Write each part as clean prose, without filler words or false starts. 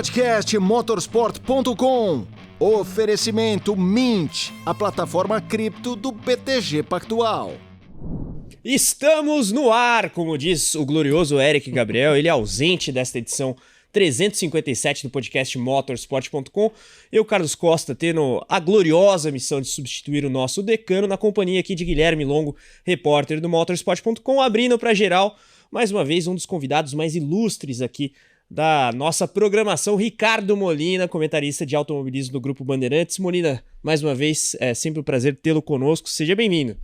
Podcast motorsport.com. Oferecimento Mint, a plataforma cripto do BTG Pactual. Estamos no ar, como diz o glorioso Eric Gabriel, ele é ausente desta edição 357 do podcast motorsport.com. Eu, Carlos Costa, tendo a gloriosa missão de substituir o nosso decano na companhia aqui de Guilherme Longo, repórter do motorsport.com, abrindo para geral, mais uma vez, um dos convidados mais ilustres aqui da nossa programação, Ricardo Molina, comentarista de automobilismo do Grupo Bandeirantes. Molina, mais uma vez, é sempre um prazer tê-lo conosco, seja bem-vindo.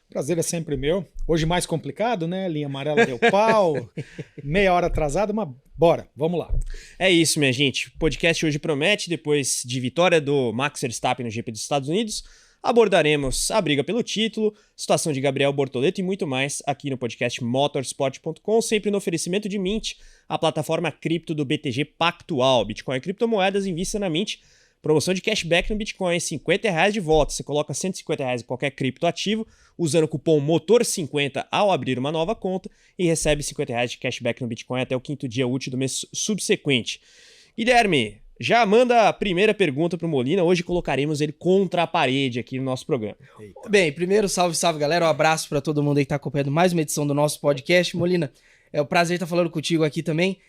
Prazer é sempre meu. Hoje mais complicado, né? Linha amarela deu pau, meia hora atrasada, mas bora, vamos lá. É isso, minha gente. O podcast hoje promete, depois de vitória do Max Verstappen no GP dos Estados Unidos, abordaremos a briga pelo título, situação de Gabriel Bortoleto e muito mais aqui no podcast motorsport.com, sempre no oferecimento de Mint, a plataforma cripto do BTG Pactual. Bitcoin e criptomoedas, invista na Mint. Promoção de cashback no Bitcoin, R$50 de volta. Você coloca R$150 em qualquer criptoativo, usando o cupom MOTOR50 ao abrir uma nova conta e recebe R$50 de cashback no Bitcoin até o 5º dia útil do mês subsequente. Guilherme, já manda a primeira pergunta para o Molina. Hoje colocaremos ele contra a parede aqui no nosso programa. Eita. Bem, primeiro, salve galera. Um abraço para todo mundo aí que está acompanhando mais uma edição do nosso podcast. Molina, é um prazer estar falando contigo aqui também.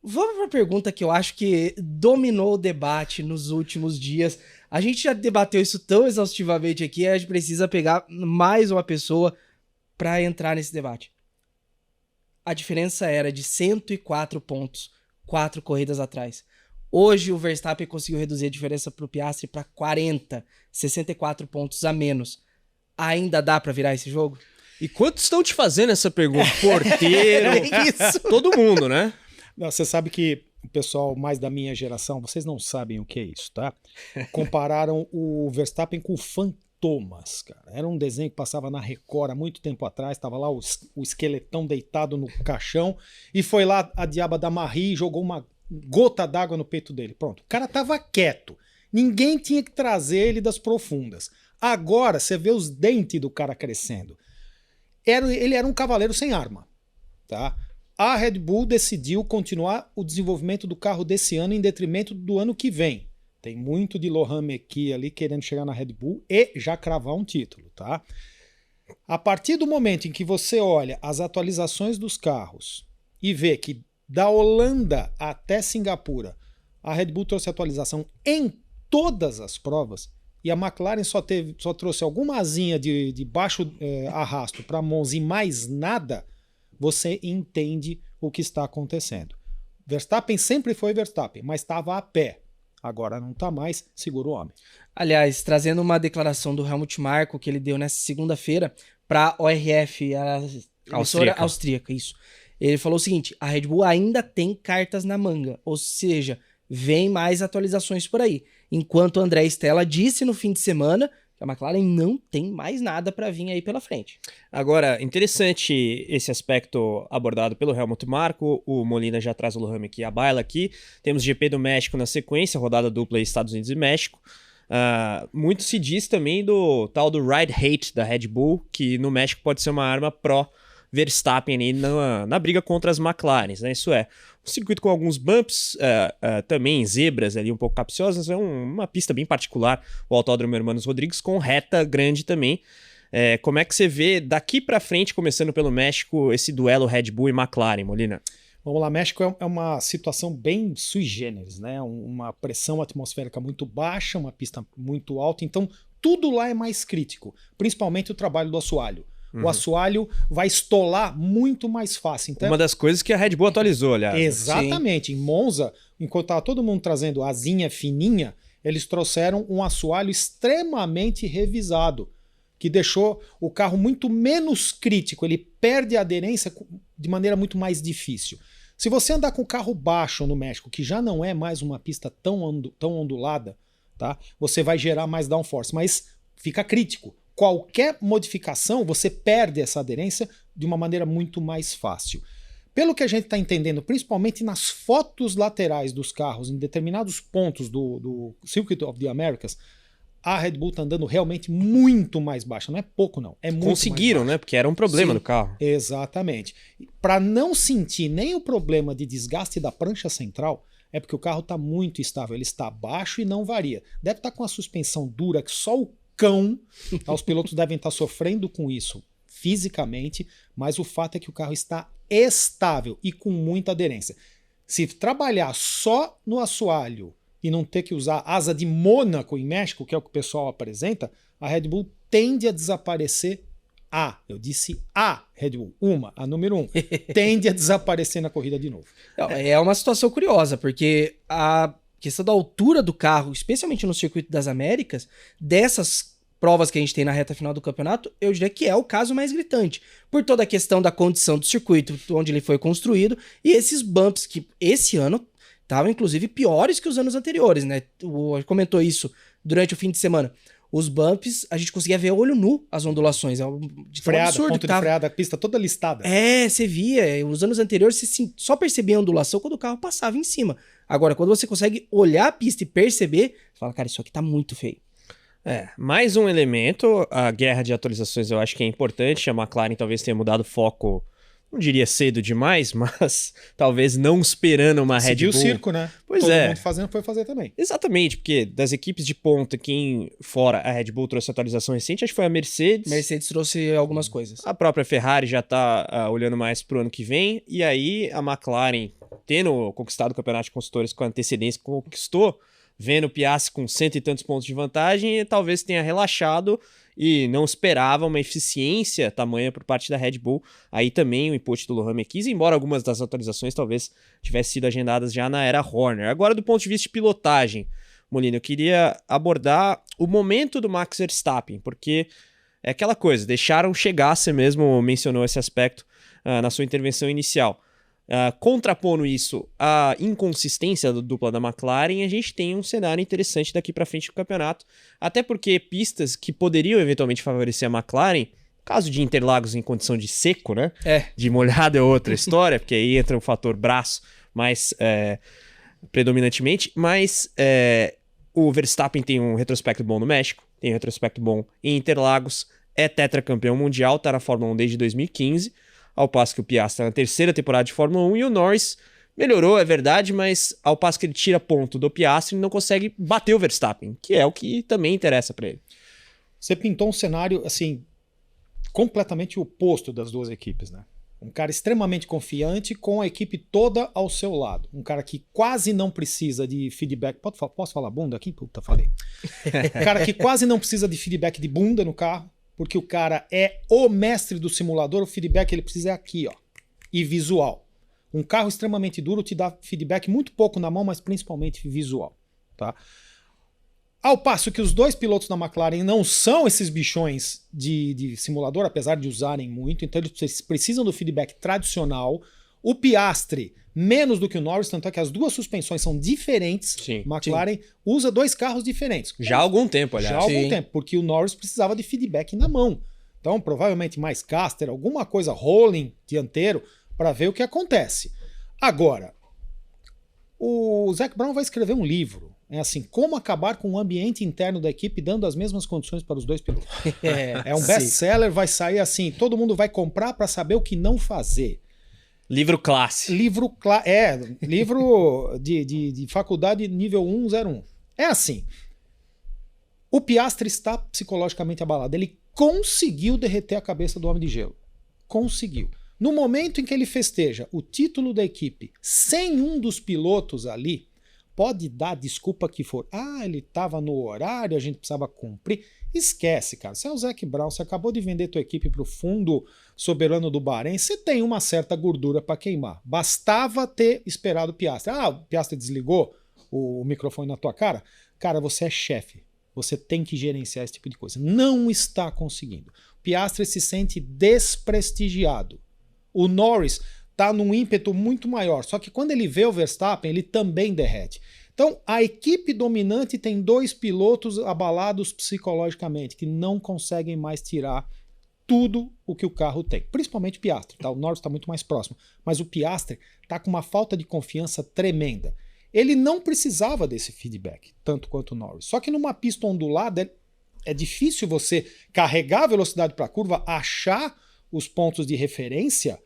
Vamos para a pergunta que eu acho que dominou o debate nos últimos dias. A gente já debateu isso tão exaustivamente aqui, a gente precisa pegar mais uma pessoa para entrar nesse debate. A diferença era de 104 pontos, 4 corridas atrás. Hoje o Verstappen conseguiu reduzir a diferença para o Piastri para 40, 64 pontos a menos. Ainda dá para virar esse jogo? E quantos estão te fazendo essa pergunta? Porteiro, isso. Todo mundo, né? Não, você sabe que o pessoal mais da minha geração, vocês não sabem o que é isso, tá? Compararam o Verstappen com o Fantomas, cara. Era um desenho que passava na Record há muito tempo atrás, tava lá o esqueletão deitado no caixão e foi lá a diaba da Marie e jogou uma gota d'água no peito dele. Pronto, o cara tava quieto. Ninguém tinha que trazer ele das profundas. Agora você vê os dentes do cara crescendo. Ele era um cavaleiro sem arma, tá? A Red Bull decidiu continuar o desenvolvimento do carro desse ano em detrimento do ano que vem. Tem muito de Lohan Mekies ali querendo chegar na Red Bull e já cravar um título, tá? A partir do momento em que você olha as atualizações dos carros e vê que da Holanda até Singapura a Red Bull trouxe atualização em todas as provas e a McLaren só trouxe alguma asinha de baixo arrasto para Monza e mais nada, você entende o que está acontecendo. Verstappen sempre foi Verstappen, mas estava a pé. Agora não está mais, segura o homem. Aliás, trazendo uma declaração do Helmut Marko que ele deu nessa segunda-feira para a ORF, a emissora austríaca, isso. Ele falou o seguinte: a Red Bull ainda tem cartas na manga, ou seja, vem mais atualizações por aí. Enquanto o André Stella disse no fim de semana que a McLaren não tem mais nada para vir aí pela frente. Agora, interessante esse aspecto abordado pelo Helmut Marko. O Molina já traz o Lohan Mekies à baila aqui. Temos GP do México na sequência, rodada dupla aí, Estados Unidos e México. Muito se diz também do tal do ride hate da Red Bull, que no México pode ser uma arma pró Verstappen aí na briga contra as McLarens, né? Isso é, um circuito com alguns bumps, também zebras ali um pouco capciosas, é uma pista bem particular, o Autódromo Hermanos Rodrigues, com reta grande também. Como é que você vê daqui pra frente, começando pelo México, esse duelo Red Bull e McLaren, Molina? Vamos lá, México é uma situação bem sui generis, né? Uma pressão atmosférica muito baixa, uma pista muito alta, então tudo lá é mais crítico, principalmente o trabalho do assoalho. O assoalho vai estolar muito mais fácil. Então, uma das coisas que a Red Bull atualizou, aliás. Exatamente. Sim. Em Monza, enquanto estava todo mundo trazendo asinha fininha, eles trouxeram um assoalho extremamente revisado, que deixou o carro muito menos crítico. Ele perde a aderência de maneira muito mais difícil. Se você andar com o carro baixo no México, que já não é mais uma pista tão ondulada, tá? Você vai gerar mais downforce, mas fica crítico. Qualquer modificação, você perde essa aderência de uma maneira muito mais fácil. Pelo que a gente está entendendo, principalmente nas fotos laterais dos carros, em determinados pontos do Circuit of the Americas, a Red Bull está andando realmente muito mais baixa. Não é pouco, não. É muito Conseguiram, mais né? Porque era um problema Sim, do carro. Exatamente. Para não sentir nem o problema de desgaste da prancha central, É porque o carro está muito estável, ele está baixo e não varia. Deve estar com a suspensão dura, que só o cão, tá? Os pilotos devem estar sofrendo com isso fisicamente, mas o fato é que o carro está estável e com muita aderência. Se trabalhar só no assoalho e não ter que usar asa de Mônaco em México, que é o que o pessoal apresenta, a Red Bull tende a desaparecer. Eu disse a Red Bull, a número 1, tende a desaparecer na corrida de novo. É uma situação curiosa, porque a questão da altura do carro, especialmente no Circuito das Américas, dessas provas que a gente tem na reta final do campeonato, eu diria que é o caso mais gritante, por toda a questão da condição do circuito, onde ele foi construído, e esses bumps que esse ano estavam inclusive piores que os anos anteriores, né? Comentou isso durante o fim de semana. Os bumps, a gente conseguia ver a olho nu as ondulações. De freada, absurdo, ponto de freada, a pista toda listada. Você via. Os anos anteriores você só percebia a ondulação quando o carro passava em cima. Agora, quando você consegue olhar a pista e perceber, você fala, cara, isso aqui tá muito feio. Mais um elemento, a guerra de atualizações eu acho que é importante. A McLaren talvez tenha mudado o foco, não diria cedo demais, mas talvez não esperando uma Red Bull. Seguiu o circo, né? Pois Todo é. mundo fazendo, foi fazer também. Exatamente, porque das equipes de ponta, quem fora a Red Bull trouxe atualização recente, acho que foi a Mercedes. Mercedes trouxe algumas coisas. A própria Ferrari já tá olhando mais pro ano que vem, e aí a McLaren, tendo conquistado o campeonato de construtores com a antecedência que conquistou, vendo o Piastri com 100 e tantos pontos de vantagem, talvez tenha relaxado e não esperava uma eficiência tamanha por parte da Red Bull. Aí também o input do Lohan Mekies, embora algumas das atualizações talvez tivessem sido agendadas já na era Horner. Agora, do ponto de vista de pilotagem, Molina, eu queria abordar o momento do Max Verstappen, porque é aquela coisa, deixaram chegar, você mesmo mencionou esse aspecto na sua intervenção inicial. Contrapondo isso à inconsistência da dupla da McLaren, a gente tem um cenário interessante daqui para frente do campeonato, até porque pistas que poderiam eventualmente favorecer a McLaren, caso de Interlagos em condição de seco, né? De molhado é outra história, porque aí entra o fator braço mais predominantemente, mas o Verstappen tem um retrospecto bom no México, tem um retrospecto bom em Interlagos, é tetracampeão mundial, tá na Fórmula 1 desde 2015, ao passo que o Piastri está na terceira temporada de Fórmula 1 e o Norris melhorou, é verdade, mas ao passo que ele tira ponto do Piastri, ele não consegue bater o Verstappen, que é o que também interessa para ele. Você pintou um cenário, assim, completamente oposto das duas equipes, né? Um cara extremamente confiante com a equipe toda ao seu lado. Um cara que quase não precisa de feedback. Posso falar bunda aqui? Puta, falei. Um cara que quase não precisa de feedback de bunda no carro, porque o cara é o mestre do simulador, o feedback ele precisa é aqui, ó, e visual. Um carro extremamente duro te dá feedback muito pouco na mão, mas principalmente visual, tá? Ao passo que os dois pilotos da McLaren não são esses bichões de simulador, apesar de usarem muito, então eles precisam do feedback tradicional. O Piastri, menos do que o Norris, tanto é que as duas suspensões são diferentes. Sim, McLaren usa dois carros diferentes. Já há algum tempo, aliás. Já há algum tempo, porque o Norris precisava de feedback na mão. Então, provavelmente mais caster, alguma coisa rolling dianteiro, para ver o que acontece. Agora, o Zac Brown vai escrever um livro. É assim, como acabar com o ambiente interno da equipe dando as mesmas condições para os dois pilotos. É um best-seller, vai sair assim, todo mundo vai comprar para saber o que não fazer. Livro clássico. Livro de faculdade nível 101. É assim. O Piastri está psicologicamente abalado. Ele conseguiu derreter a cabeça do homem de gelo. Conseguiu. No momento em que ele festeja o título da equipe sem um dos pilotos ali, pode dar desculpa que for. Ele estava no horário, a gente precisava cumprir. Esquece, cara. Você é o Zac Brown, você acabou de vender tua equipe para o fundo soberano do Bahrein, você tem uma certa gordura para queimar. Bastava ter esperado o Piastri. O Piastri desligou o microfone na tua cara? Cara, você é chefe. Você tem que gerenciar esse tipo de coisa. Não está conseguindo. O Piastri se sente desprestigiado. O Norris está num ímpeto muito maior. Só que quando ele vê o Verstappen, ele também derrete. Então, a equipe dominante tem dois pilotos abalados psicologicamente, que não conseguem mais tirar tudo o que o carro tem. Principalmente o Piastri. Tá? O Norris está muito mais próximo. Mas o Piastri está com uma falta de confiança tremenda. Ele não precisava desse feedback, tanto quanto o Norris. Só que numa pista ondulada, é difícil você carregar a velocidade para a curva, achar os pontos de referência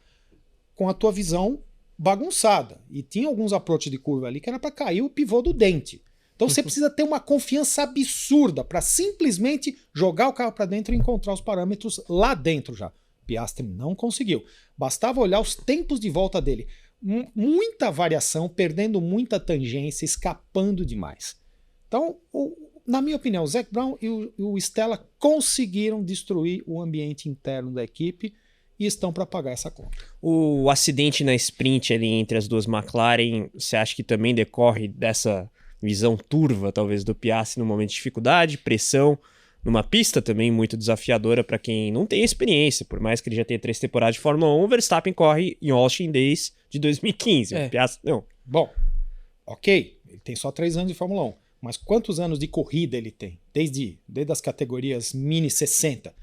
com a tua visão bagunçada. E tinha alguns approaches de curva ali que era para cair o pivô do dente. Então você precisa ter uma confiança absurda para simplesmente jogar o carro para dentro e encontrar os parâmetros lá dentro já. Piastri não conseguiu. Bastava olhar os tempos de volta dele. Muita variação, perdendo muita tangência, escapando demais. Então, na minha opinião, o Zac Brown e o Stella conseguiram destruir o ambiente interno da equipe e estão para pagar essa conta. O acidente na sprint ali entre as duas McLaren, você acha que também decorre dessa visão turva, talvez, do Piastri no momento de dificuldade, pressão, numa pista também muito desafiadora para quem não tem experiência, por mais que ele já tenha 3 temporadas de Fórmula 1, o Verstappen corre em Austin desde 2015. O Piastri, não. Bom, ok, ele tem só 3 anos de Fórmula 1, mas quantos anos de corrida ele tem? Desde as categorias mini 60.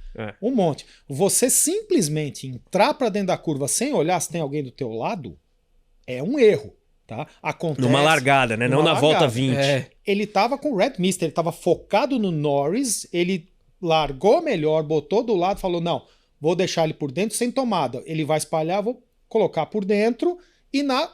Um monte. Você simplesmente entrar para dentro da curva sem olhar se tem alguém do teu lado é um erro. Tá? Acontece numa largada, né? Não na volta 20. Ele tava com o Red Mist, ele tava focado no Norris, ele largou melhor, botou do lado, falou, não, vou deixar ele por dentro sem tomada. Ele vai espalhar, vou colocar por dentro e na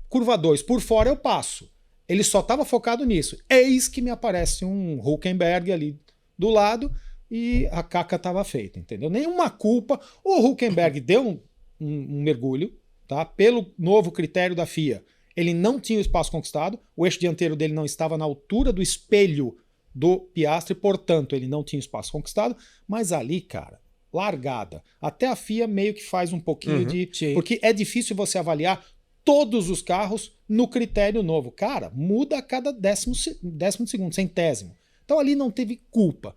curva 2, por fora eu passo. Ele só tava focado nisso. Eis que me aparece um Hülkenberg ali do lado e a caca tava feita, entendeu? Nenhuma culpa. O Hülkenberg deu um mergulho, tá? Pelo novo critério da FIA. Ele não tinha o espaço conquistado, o eixo dianteiro dele não estava na altura do espelho do Piastri, portanto, ele não tinha espaço conquistado, mas ali, cara, largada. Até a FIA meio que faz um pouquinho de... Sim. Porque é difícil você avaliar todos os carros no critério novo. Cara, muda a cada décimo segundo, centésimo. Então ali não teve culpa.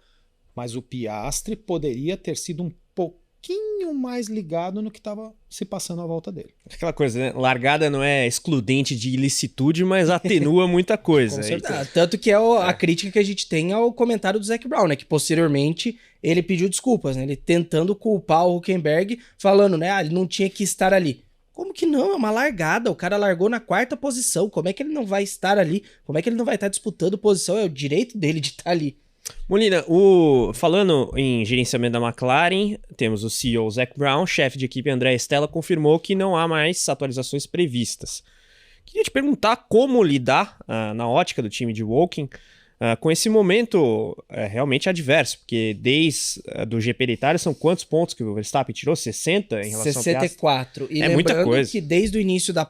Mas o Piastri poderia ter sido um pouquinho mais ligado no que estava se passando à volta dele. Aquela coisa, né? Largada não é excludente de ilicitude, mas atenua muita coisa. Com certeza. Tanto que é a crítica que a gente tem ao comentário do Zac Brown, né? Que posteriormente ele pediu desculpas, né? Ele tentando culpar o Hülkenberg, falando, né? Ele não tinha que estar ali. Como que não? É uma largada. O cara largou na 4ª posição. Como é que ele não vai estar ali? Como é que ele não vai estar disputando posição? É o direito dele de estar ali. Molina, falando em gerenciamento da McLaren, temos o CEO Zac Brown, chefe de equipe André Stella, confirmou que não há mais atualizações previstas. Queria te perguntar como lidar, na ótica do time de Woking, com esse momento realmente adverso, porque desde do GP da Itália são quantos pontos que o Verstappen tirou? 60 em relação 64. ao Piastri? E é muita coisa. Que desde o início do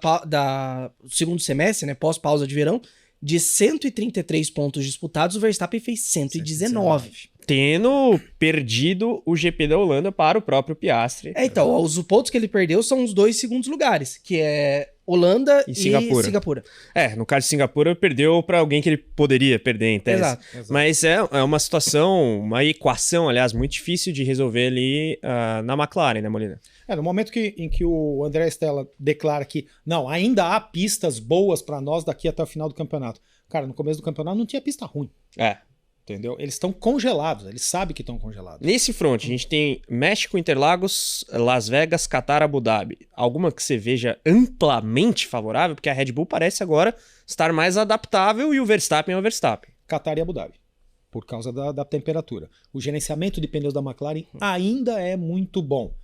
segundo semestre, né, pós-pausa de verão, de 133 pontos disputados, o Verstappen fez 119. Tendo perdido o GP da Holanda para o próprio Piastri. Então, os pontos que ele perdeu são os 2 segundos lugares, que é Holanda e Singapura. No caso de Singapura, perdeu para alguém que ele poderia perder, em tese. Exato. Mas é uma situação, uma equação, aliás, muito difícil de resolver ali na McLaren, né, Molina? No momento em que o André Stella declara que não, ainda há pistas boas para nós daqui até o final do campeonato. Cara, no começo do campeonato não tinha pista ruim. Entendeu? Eles estão congelados, eles sabem que estão congelados. Nesse front, a gente tem México, Interlagos, Las Vegas, Qatar, Abu Dhabi. Alguma que você veja amplamente favorável? Porque a Red Bull parece agora estar mais adaptável e o Verstappen é o Verstappen. Qatar e Abu Dhabi, por causa da temperatura. O gerenciamento de pneus da McLaren ainda é muito bom.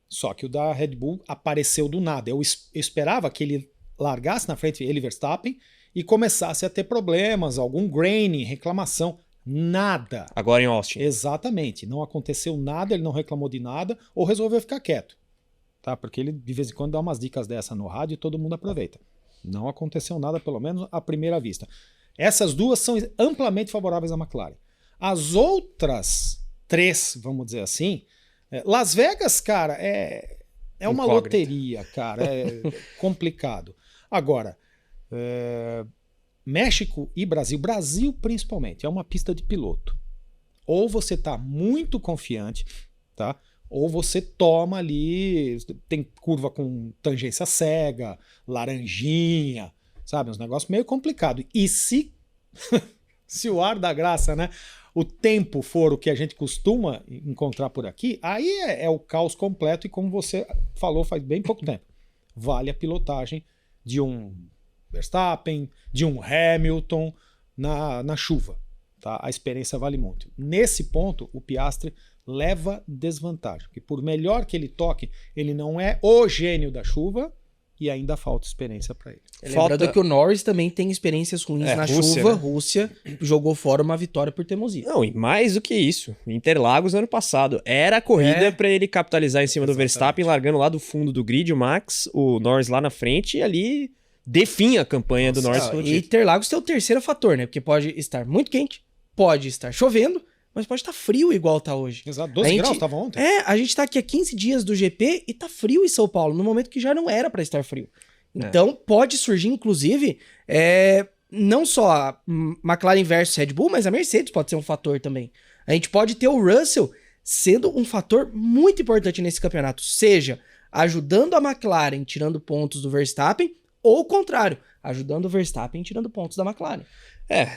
Só que o da Red Bull apareceu do nada. Eu esperava que ele largasse na frente, ele Verstappen, e começasse a ter problemas, algum graining, reclamação. Nada. Agora em Austin. Exatamente. Não aconteceu nada, ele não reclamou de nada ou resolveu ficar quieto. Tá? Porque ele de vez em quando dá umas dicas dessa no rádio e todo mundo aproveita. Não aconteceu nada, pelo menos à primeira vista. Essas duas são amplamente favoráveis à McLaren. As outras 3, vamos dizer assim, Las Vegas, cara, é uma loteria, cara. É complicado. Agora, México e Brasil principalmente, é uma pista de piloto. Ou você está muito confiante, tá? Ou você toma ali, tem curva com tangência cega, laranjinha, sabe? Uns negócios meio complicados. E se o ar da graça, né? O tempo for o que a gente costuma encontrar por aqui, aí é o caos completo e como você falou faz bem pouco tempo, vale a pilotagem de um Verstappen, de um Hamilton na chuva. Tá? A experiência vale muito. Nesse ponto, o Piastri leva desvantagem, porque por melhor que ele toque, ele não é o gênio da chuva, e ainda falta experiência para ele. Lembrando que o Norris também tem experiências ruins na Rússia, chuva. né? Rússia jogou fora uma vitória por teimosia. Não, e mais do que isso, Interlagos ano passado era a corrida pra ele capitalizar em cima do Verstappen, largando lá do fundo do grid o Max, o Norris lá na frente e ali definha a campanha do Norris. E Interlagos tem o terceiro fator, né? Porque pode estar muito quente, pode estar chovendo, mas pode estar frio igual tá hoje. Exato, 12 graus estava ontem. A gente tá aqui há 15 dias do GP e tá frio em São Paulo, no momento que já não era pra estar frio. Então pode surgir, inclusive, não só a McLaren versus Red Bull, mas a Mercedes pode ser um fator também. A gente pode ter o Russell sendo um fator muito importante nesse campeonato, seja ajudando a McLaren tirando pontos do Verstappen, ou o contrário, ajudando o Verstappen tirando pontos da McLaren.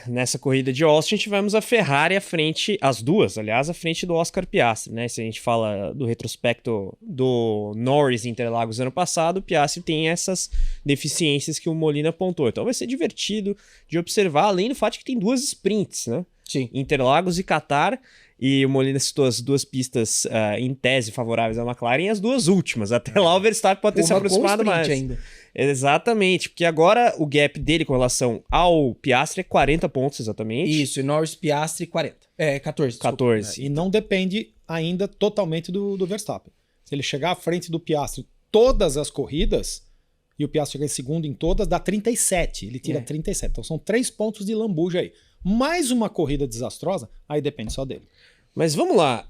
Nessa corrida de Austin tivemos a Ferrari à frente, as duas, aliás, à frente do Oscar Piastri, né? Se a gente fala do retrospecto do Norris em Interlagos ano passado, o Piastri tem essas deficiências que o Molina apontou. Então vai ser divertido de observar, além do fato de que tem duas sprints, né? Sim. Interlagos e Qatar, e o Molina citou as duas pistas em tese favoráveis à McLaren e as duas últimas. Até lá o Verstappen pode ter se aproximado mais. Ainda. Exatamente, porque agora o gap dele com relação ao Piastri é 40 pontos exatamente. Isso, e Norris Piastri 40. 14. 14. E não depende ainda totalmente do Verstappen. Se ele chegar à frente do Piastri todas as corridas, e o Piastri chegar em segundo em todas, dá 37. Ele tira 37. Então são 3 pontos de lambuja aí. Mais uma corrida desastrosa, aí depende só dele. Mas vamos lá,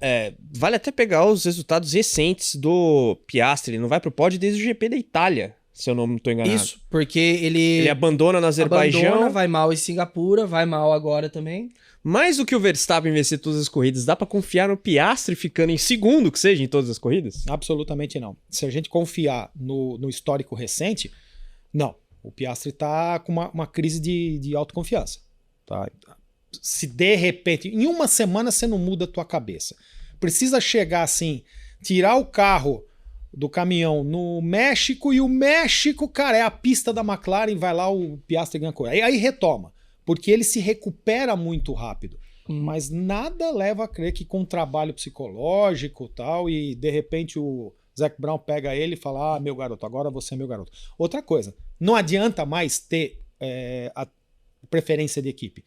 vale até pegar os resultados recentes do Piastri. Ele não vai pro pódio desde o GP da Itália, se eu não estou enganado. Isso, porque ele abandona no Azerbaijão. Vai mal em Singapura, vai mal agora também. Mais do que o Verstappen vencer todas as corridas, dá pra confiar no Piastri ficando em segundo, que seja, em todas as corridas? Absolutamente não. Se a gente confiar no histórico recente, não. O Piastri tá com uma crise de autoconfiança. Tá? Se de repente, em uma semana você não muda a tua cabeça. Precisa chegar assim, tirar o carro do caminhão no México, e o México, cara, é a pista da McLaren, vai lá, o Piastri ganha coisa. Aí retoma, porque ele se recupera muito rápido. Mas nada leva a crer que com trabalho psicológico tal, e de repente o Zac Brown pega ele e fala: meu garoto, agora você é meu garoto. Outra coisa, não adianta mais ter a preferência de equipe.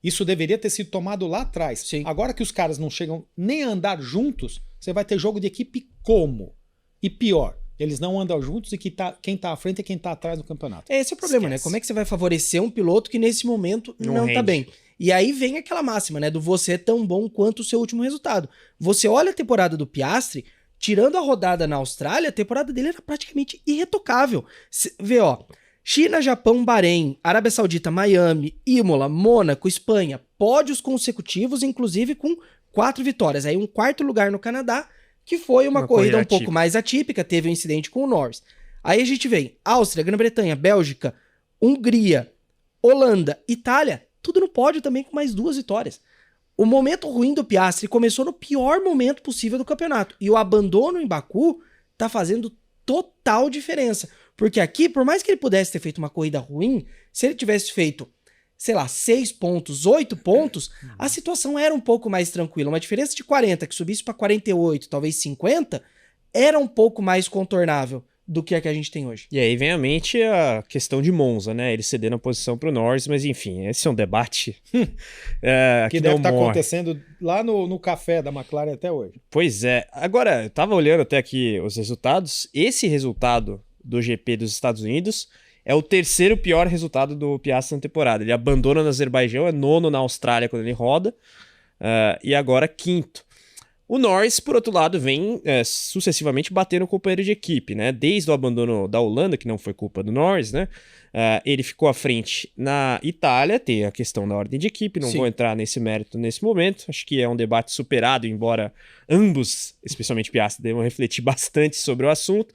Isso deveria ter sido tomado lá atrás. Sim. Agora que os caras não chegam nem a andar juntos, você vai ter jogo de equipe como? E pior, eles não andam juntos, e quem tá à frente é quem tá atrás do campeonato. Esse é o problema, Esquece. né? Como é que você vai favorecer um piloto que nesse momento não tá rende. bem? E aí vem aquela máxima, né? Do você é tão bom quanto o seu último resultado. Você olha a temporada do Piastri, tirando a rodada na Austrália, a temporada dele era praticamente irretocável. Vê, ó, China, Japão, Bahrein, Arábia Saudita, Miami, Imola, Mônaco, Espanha, pódios consecutivos, inclusive com 4 vitórias. Aí um 4º lugar no Canadá, que foi uma corrida um pouco mais atípica, teve um incidente com o Norris. Aí a gente vem Áustria, Grã-Bretanha, Bélgica, Hungria, Holanda, Itália, tudo no pódio também com mais 2 vitórias. O momento ruim do Piastri começou no pior momento possível do campeonato. E o abandono em Baku tá fazendo total diferença. Porque aqui, por mais que ele pudesse ter feito uma corrida ruim, se ele tivesse feito, sei lá, 6 pontos, 8 pontos, a situação era um pouco mais tranquila. Uma diferença de 40, que subisse para 48, talvez 50, era um pouco mais contornável do que a que a gente tem hoje. E aí vem à mente a questão de Monza, né? Ele cedendo a posição pro Norris, mas enfim, esse é um debate que deve estar acontecendo lá no café da McLaren até hoje. Pois é. Agora, eu tava olhando até aqui os resultados. Esse resultado do GP dos Estados Unidos é o 3º pior resultado do Piastri na temporada. Ele abandona no Azerbaijão, é 9º na Austrália quando ele roda, e agora 5º. O Norris, por outro lado, vem sucessivamente batendo o companheiro de equipe, né? Desde o abandono da Holanda, que não foi culpa do Norris, né? Ele ficou à frente na Itália, tem a questão da ordem de equipe, não vou entrar nesse mérito nesse momento, acho que é um debate superado, embora ambos, especialmente Piastri, devam refletir bastante sobre o assunto.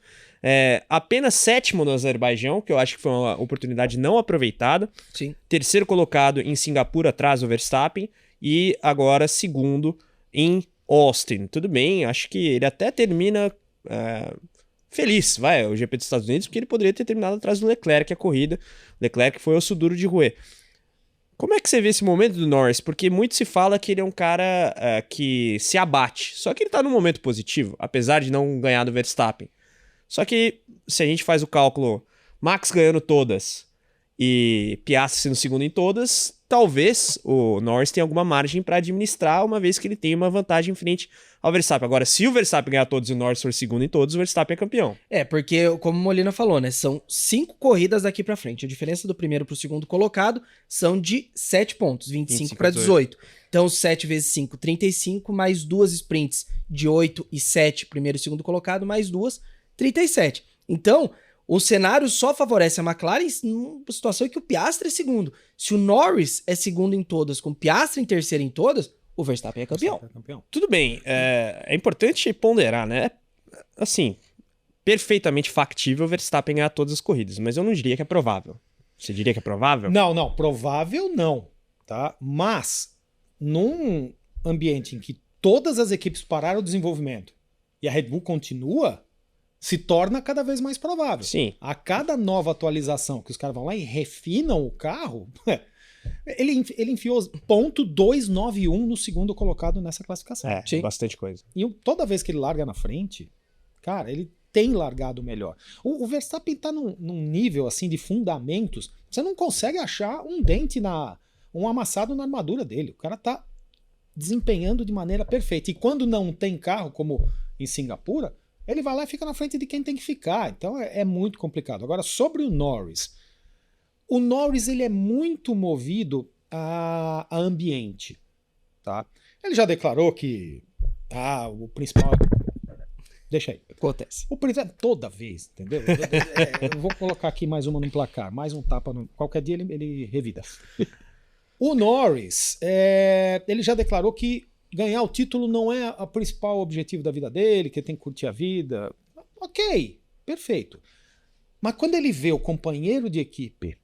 Apenas 7º no Azerbaijão, que eu acho que foi uma oportunidade não aproveitada. Sim. 3º colocado em Singapura, atrás do Verstappen, e agora 2º em Austin. Tudo bem, acho que ele até termina feliz, o GP dos Estados Unidos, porque ele poderia ter terminado atrás do Leclerc a corrida. Leclerc foi osso duro de roer. Como é que você vê esse momento do Norris? Porque muito se fala que ele é um cara que se abate, só que ele tá num momento positivo, apesar de não ganhar do Verstappen. Só que se a gente faz o cálculo Max ganhando todas e Piastri sendo segundo em todas, talvez o Norris tenha alguma margem para administrar, uma vez que ele tem uma vantagem em frente ao Verstappen. Agora, se o Verstappen ganhar todos e o Norris for segundo em todos, o Verstappen é campeão. Porque, como o Molina falou, né? São 5 corridas daqui pra frente. A diferença do primeiro pro segundo colocado são de 7 pontos, 25 para 18. Então, 7 vezes 5, 35, mais 2 sprints de 8 e 7, primeiro e segundo colocado, mais 2, 37. Então, o cenário só favorece a McLaren numa situação em que o Piastri é segundo. Se o Norris é segundo em todas, com o Piastri em terceiro em todas, o Verstappen é campeão. Tudo bem, é importante ponderar, né? Assim, perfeitamente factível o Verstappen ganhar todas as corridas, mas eu não diria que é provável. Você diria que é provável? Não, provável não, tá? Mas, num ambiente em que todas as equipes pararam o desenvolvimento e a Red Bull continua, se torna cada vez mais provável. Sim. A cada nova atualização que os caras vão lá e refinam o carro, ele enfiou .291 no segundo colocado nessa classificação. Sim. Bastante coisa. E toda vez que ele larga na frente, cara, ele tem largado melhor. O Verstappen tá num nível assim de fundamentos, você não consegue achar um dente um amassado na armadura dele. O cara tá desempenhando de maneira perfeita. E quando não tem carro, como em Singapura, ele vai lá e fica na frente de quem tem que ficar. Então é muito complicado. Agora, sobre o Norris ele é muito movido a ambiente. Tá? Ele já declarou que o principal... Deixa aí. Acontece. O principal... Toda vez, entendeu? Eu vou colocar aqui mais uma no placar. Mais um tapa. Qualquer dia ele revida. O Norris, ele já declarou que ganhar o título não é o principal objetivo da vida dele, que ele tem que curtir a vida. Ok, perfeito. Mas quando ele vê o companheiro de equipe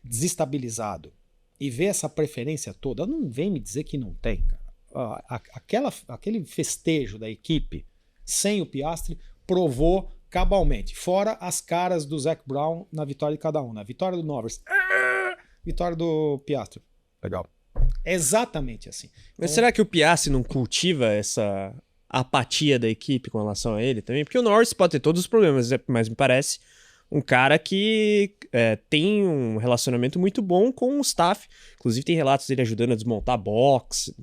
desestabilizado e vê essa preferência toda, não vem me dizer que não tem, cara. Aquele festejo da equipe sem o Piastri provou cabalmente. Fora as caras do Zac Brown na vitória de cada um. Na vitória do Norris, vitória do Piastri. Legal. É exatamente assim. Mas será que o Piastri não cultiva essa apatia da equipe com relação a ele também? Porque o Norris pode ter todos os problemas, mas me parece um cara que tem um relacionamento muito bom com o staff. Inclusive tem relatos dele ajudando a desmontar box.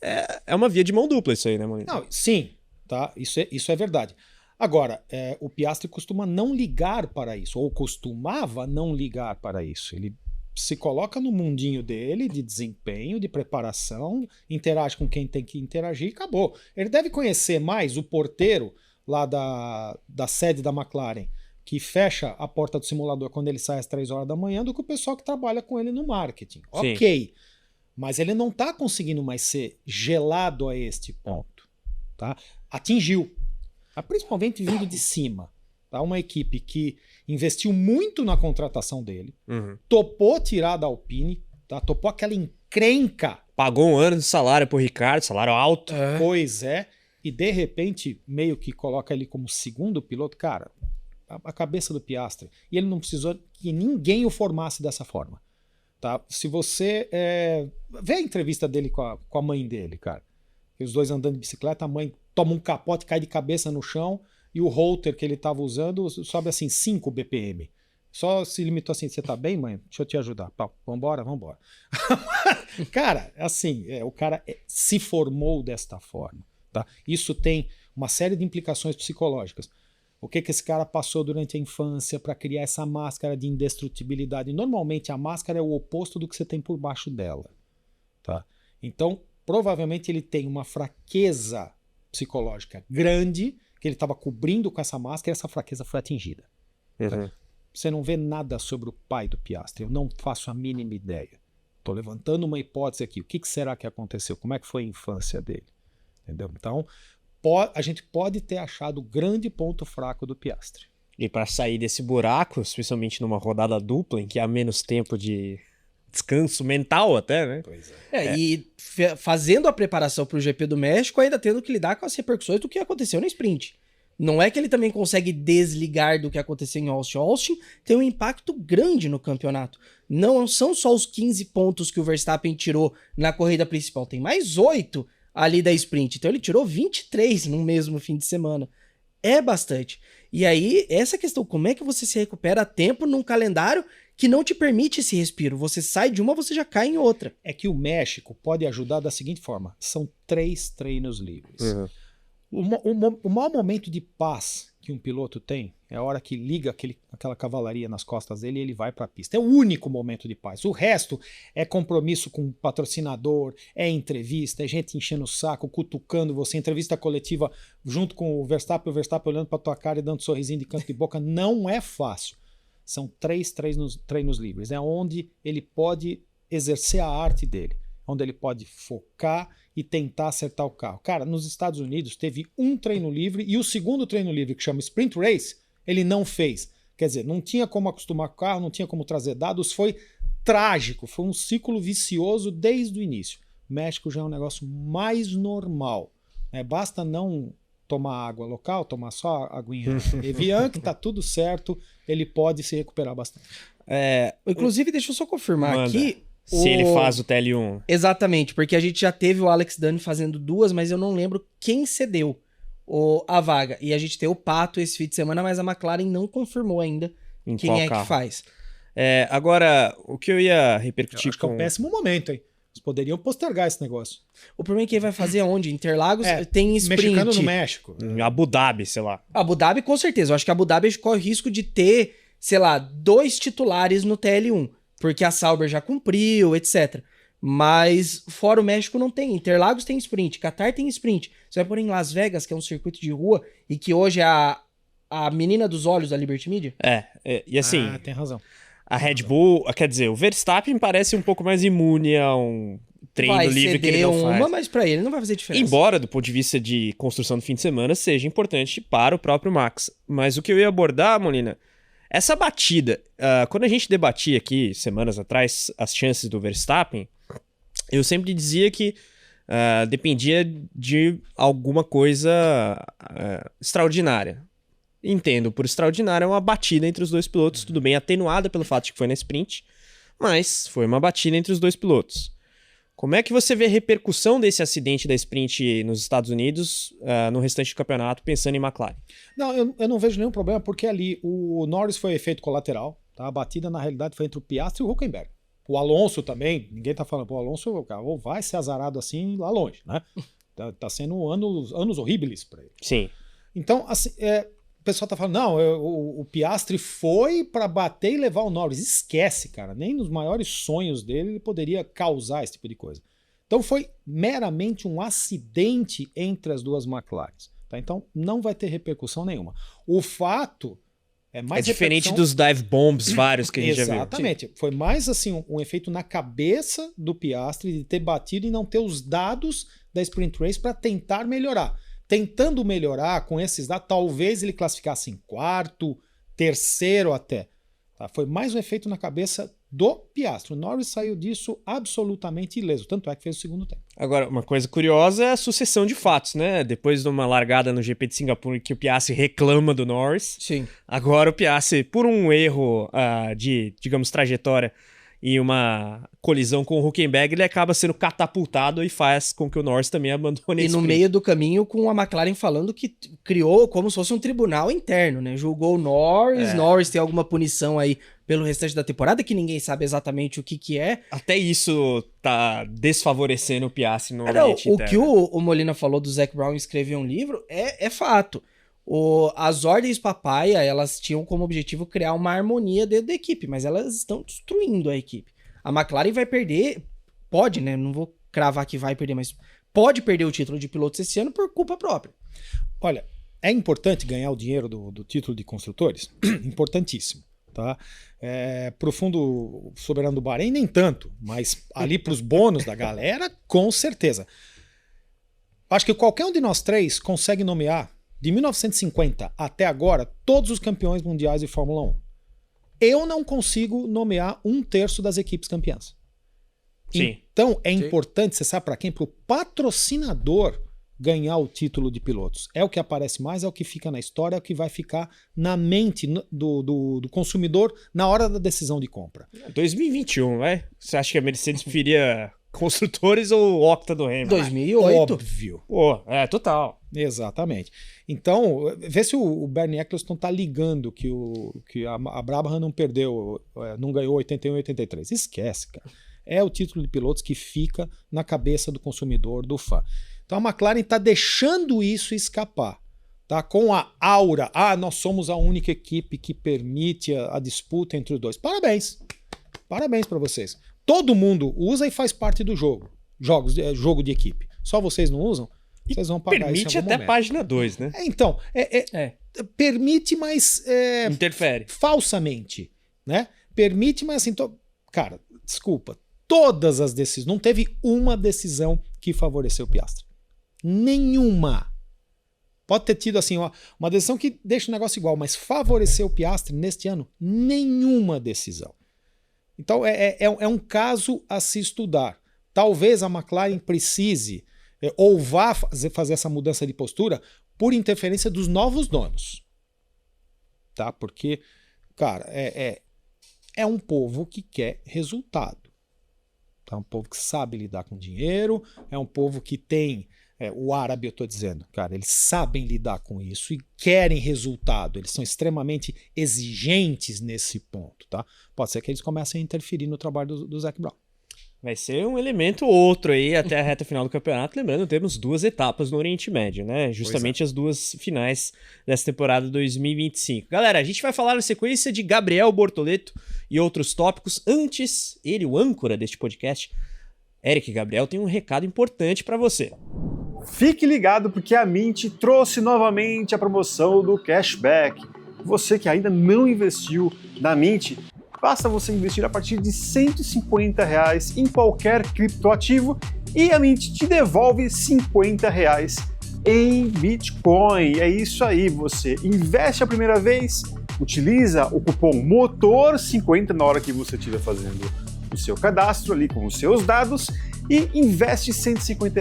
É uma via de mão dupla isso aí, né, mano? Não, sim, tá? Isso é verdade. Agora, o Piastri costuma não ligar para isso, ou costumava não ligar para isso. Ele se coloca no mundinho dele de desempenho, de preparação, interage com quem tem que interagir e acabou. Ele deve conhecer mais o porteiro lá da sede da McLaren, que fecha a porta do simulador quando ele sai às 3 horas da manhã, do que o pessoal que trabalha com ele no marketing. Sim. Ok, mas ele não está conseguindo mais ser gelado a este ponto. Tá? Atingiu, principalmente vindo de cima. Tá? Uma equipe que investiu muito na contratação dele, topou tirar da Alpine, tá? Topou aquela encrenca. Pagou um ano de salário pro Ricardo, salário alto. Pois é, e de repente meio que coloca ele como segundo piloto. Cara, a cabeça do Piastri. E ele não precisou que ninguém o formasse dessa forma. Tá? Se você vê a entrevista dele com a mãe dele, cara. Os dois andando de bicicleta, a mãe toma um capote, cai de cabeça no chão, e o holter que ele estava usando sobe assim 5 BPM. Só se limitou assim: você tá bem, mãe? Deixa eu te ajudar. Pau, vambora. Cara, assim, o cara se formou desta forma. Tá? Isso tem uma série de implicações psicológicas. O que esse cara passou durante a infância para criar essa máscara de indestrutibilidade? Normalmente a máscara é o oposto do que você tem por baixo dela. Tá? Então, provavelmente ele tem uma fraqueza psicológica grande, que ele estava cobrindo com essa máscara, e essa fraqueza foi atingida. Tá? Você não vê nada sobre o pai do Piastri, eu não faço a mínima ideia. Estou levantando uma hipótese aqui. O que será que aconteceu? Como é que foi a infância dele? Entendeu? Então, a gente pode ter achado o grande ponto fraco do Piastri. E para sair desse buraco, especialmente numa rodada dupla, em que há menos tempo de descanso mental até, né? Pois E fazendo a preparação para o GP do México, ainda tendo que lidar com as repercussões do que aconteceu no sprint. Não é que ele também consegue desligar do que aconteceu em Austin. Austin tem um impacto grande no campeonato. Não são só os 15 pontos que o Verstappen tirou na corrida principal, tem mais 8 ali da sprint. Então ele tirou 23 no mesmo fim de semana. É bastante. E aí, essa questão, como é que você se recupera a tempo num calendário que não te permite esse respiro? Você sai de uma, você já cai em outra. É que o México pode ajudar da seguinte forma: são 3 treinos livres. O maior momento de paz que um piloto tem é a hora que liga aquela cavalaria nas costas dele e ele vai para a pista. É o único momento de paz. O resto é compromisso com o patrocinador, é entrevista, é gente enchendo o saco, cutucando você, entrevista coletiva junto com o Verstappen olhando para tua cara e dando um sorrisinho de canto de boca. Não é fácil. São 3 treinos livres. É onde ele pode exercer a arte dele, onde ele pode focar e tentar acertar o carro. Cara, nos Estados Unidos teve um treino livre e o segundo treino livre, que chama Sprint Race, ele não fez. Quer dizer, não tinha como acostumar com o carro, não tinha como trazer dados, foi trágico, foi um ciclo vicioso desde o início. México já é um negócio mais normal, né? Basta não tomar água local, tomar só aguinha Evian, que tá tudo certo, ele pode se recuperar bastante. Inclusive, deixa eu só confirmar aqui. Se ele faz o TL1. Exatamente, porque a gente já teve o Alex Dani fazendo 2, mas eu não lembro quem cedeu a vaga. E a gente tem o Pato esse fim de semana, mas a McLaren não confirmou ainda quem é que faz. Agora, o que eu ia repercutir acho que é um péssimo momento, hein? Eles poderiam postergar esse negócio. O problema é que ele vai fazer onde? Interlagos tem sprint. Mexicano no México. Abu Dhabi, sei lá. Abu Dhabi, com certeza. Eu acho que Abu Dhabi corre o risco de ter, sei lá, 2 titulares no TL1. Porque a Sauber já cumpriu, etc. Mas fora o México não tem. Interlagos tem sprint, Qatar tem sprint. Você vai pôr em Las Vegas, que é um circuito de rua, e que hoje é a menina dos olhos da Liberty Media? E assim... tem razão. A Red Bull, quer dizer, o Verstappen parece um pouco mais imune a um treino livre que ele não faz. Mas pra ele não vai fazer diferença. Embora, do ponto de vista de construção do fim de semana, seja importante para o próprio Max. Mas o que eu ia abordar, Molina, essa batida, quando a gente debatia aqui, semanas atrás, as chances do Verstappen, eu sempre dizia que dependia de alguma coisa extraordinária. Entendo, por extraordinária, é uma batida entre os dois pilotos, tudo bem atenuada pelo fato de que foi na sprint, mas foi uma batida entre os dois pilotos. Como é que você vê a repercussão desse acidente da sprint nos Estados Unidos no restante do campeonato, pensando em McLaren? Não, eu não vejo nenhum problema, porque ali o Norris foi efeito colateral, tá? A batida, na realidade, foi entre o Piastri e o Hülkenberg. O Alonso também, ninguém tá falando, o Alonso vai ser azarado assim lá longe, né? Tá sendo anos horríveis para ele. Sim. Então, assim, o pessoal tá falando, não, o Piastri foi para bater e levar o Norris. Esquece, cara. Nem nos maiores sonhos dele ele poderia causar esse tipo de coisa. Então foi meramente um acidente entre as duas McLarens. Tá? Então não vai ter repercussão nenhuma. O fato é mais diferente dos dive bombs vários que a gente já viu. Exatamente. Foi mais assim um efeito na cabeça do Piastri de ter batido e não ter os dados da Sprint Race para tentar melhorar. Tentando melhorar com esses dados, talvez ele classificasse em 4º, 3º até. Tá? Foi mais um efeito na cabeça do Piastri. O Norris saiu disso absolutamente ileso, tanto é que fez o segundo tempo. Agora, uma coisa curiosa é a sucessão de fatos, né? Depois de uma largada no GP de Singapura que o Piastri reclama do Norris, sim. Agora o Piastri, por um erro de, digamos, trajetória e uma colisão com o Hülkenberg, ele acaba sendo catapultado e faz com que o Norris também abandone esse E no meio do caminho, com a McLaren falando que criou como se fosse um tribunal interno, né? Julgou o Norris, Norris tem alguma punição aí pelo restante da temporada, que ninguém sabe exatamente o que é. Até isso tá desfavorecendo o Piastri no ambiente interno. O que o Molina falou do Zac Brown escrever um livro é fato. As ordens papaya, elas tinham como objetivo criar uma harmonia dentro da equipe, mas elas estão destruindo a equipe. A McLaren vai perder, pode, né? Não vou cravar que vai perder, mas pode perder o título de pilotos esse ano por culpa própria. Olha, é importante ganhar o dinheiro do título de construtores? Importantíssimo, tá? Pro fundo soberano do Bahrein, nem tanto, mas ali pros bônus da galera, com certeza. Acho que qualquer um de nós três consegue nomear de 1950 até agora, todos os campeões mundiais de Fórmula 1. Eu não consigo nomear 1/3 das equipes campeãs. Sim. Então, é importante, você sabe para quem? Para o patrocinador ganhar o título de pilotos. É o que aparece mais, é o que fica na história, é o que vai ficar na mente do consumidor na hora da decisão de compra. 2021, vai? Você acha que a Mercedes preferia Construtores ou Octa do Hamilton? 2008. Óbvio. Pô, total. Exatamente. Então, vê se o Bernie Eccleston tá ligando que a Brabham não perdeu, não ganhou 81 e 83. Esquece, cara. É o título de pilotos que fica na cabeça do consumidor, do fã. Então a McLaren está deixando isso escapar. Tá? Com a aura, nós somos a única equipe que permite a disputa entre os dois. Parabéns. Parabéns para vocês. Todo mundo usa e faz parte do jogo. Jogo de equipe. Só vocês não usam? Vocês vão pagar Permite isso em algum até momento. página 2, né? Então, permite, mas Interfere. falsamente, né? Permite, mas assim, cara, desculpa, todas as decisões, não teve uma decisão que favoreceu o Piastri. Nenhuma. Pode ter tido assim, uma decisão que deixa o negócio igual, mas favoreceu o Piastri neste ano? Nenhuma decisão. Então é um caso a se estudar. Talvez a McLaren precise ou vá fazer essa mudança de postura por interferência dos novos donos. Tá? Porque, cara, é um povo que quer resultado. É um povo que sabe lidar com dinheiro, é um povo que tem... o árabe, eu estou dizendo, cara, eles sabem lidar com isso e querem resultado. Eles são extremamente exigentes nesse ponto, tá? Pode ser que eles comecem a interferir no trabalho do Zac Brown. Vai ser um elemento ou outro aí até a reta final do campeonato. Lembrando, temos 2 etapas no Oriente Médio, né? Justamente as 2 finais dessa temporada 2025. Galera, a gente vai falar na sequência de Gabriel Bortoleto e outros tópicos. Antes, ele, o âncora deste podcast, Eric Gabriel, tem um recado importante para você. Fique ligado porque a Mint trouxe novamente a promoção do cashback. Você que ainda não investiu na Mint, basta você investir a partir de R$ 150 em qualquer criptoativo e a Mint te devolve R$ 50 em Bitcoin. É isso aí, você investe a primeira vez, utiliza o cupom MOTOR50 na hora que você estiver fazendo o seu cadastro ali com os seus dados e investe R$ 150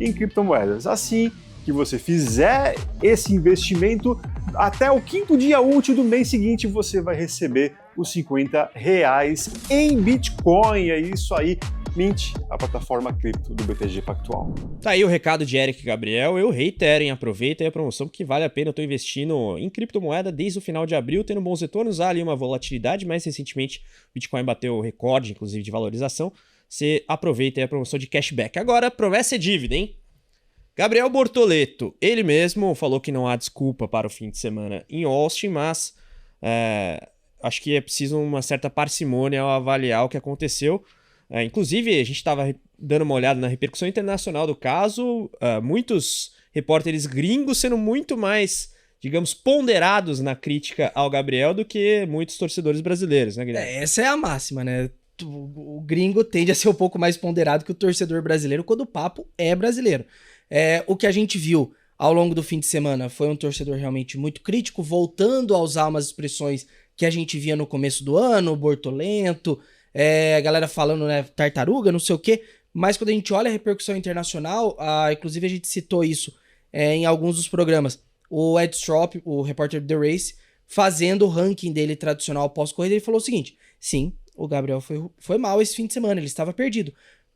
em criptomoedas. Assim que você fizer esse investimento, até o 5º dia útil do mês seguinte você vai receber os R$ 50 em Bitcoin. É isso aí, Mint, a plataforma cripto do BTG Pactual. Tá aí o recado de Eric Gabriel. Eu reitero, hein? Aproveita aí a promoção porque vale a pena. Eu tô investindo em criptomoeda desde o final de abril, tendo bons retornos. Há ali uma volatilidade, mais recentemente o Bitcoin bateu o recorde, inclusive, de valorização. Você aproveita aí a promoção de cashback. Agora, promessa é dívida, hein? Gabriel Bortoleto, ele mesmo falou que não há desculpa para o fim de semana em Austin, mas acho que é preciso uma certa parcimônia ao avaliar o que aconteceu. Inclusive, a gente estava dando uma olhada na repercussão internacional do caso, muitos repórteres gringos sendo muito mais, digamos, ponderados na crítica ao Gabriel do que muitos torcedores brasileiros, né, Guilherme? Essa é a máxima, né? O gringo tende a ser um pouco mais ponderado que o torcedor brasileiro quando o papo é brasileiro. O que a gente viu ao longo do fim de semana foi um torcedor realmente muito crítico, voltando a usar umas expressões que a gente via no começo do ano, bortolento, a galera falando, né, tartaruga, não sei o quê, mas quando a gente olha a repercussão internacional, inclusive a gente citou isso em alguns dos programas, o Ed Strop, o repórter do The Race, fazendo o ranking dele tradicional pós-corrida, ele falou o seguinte: sim, o Gabriel foi mal esse fim de semana, ele estava perdido.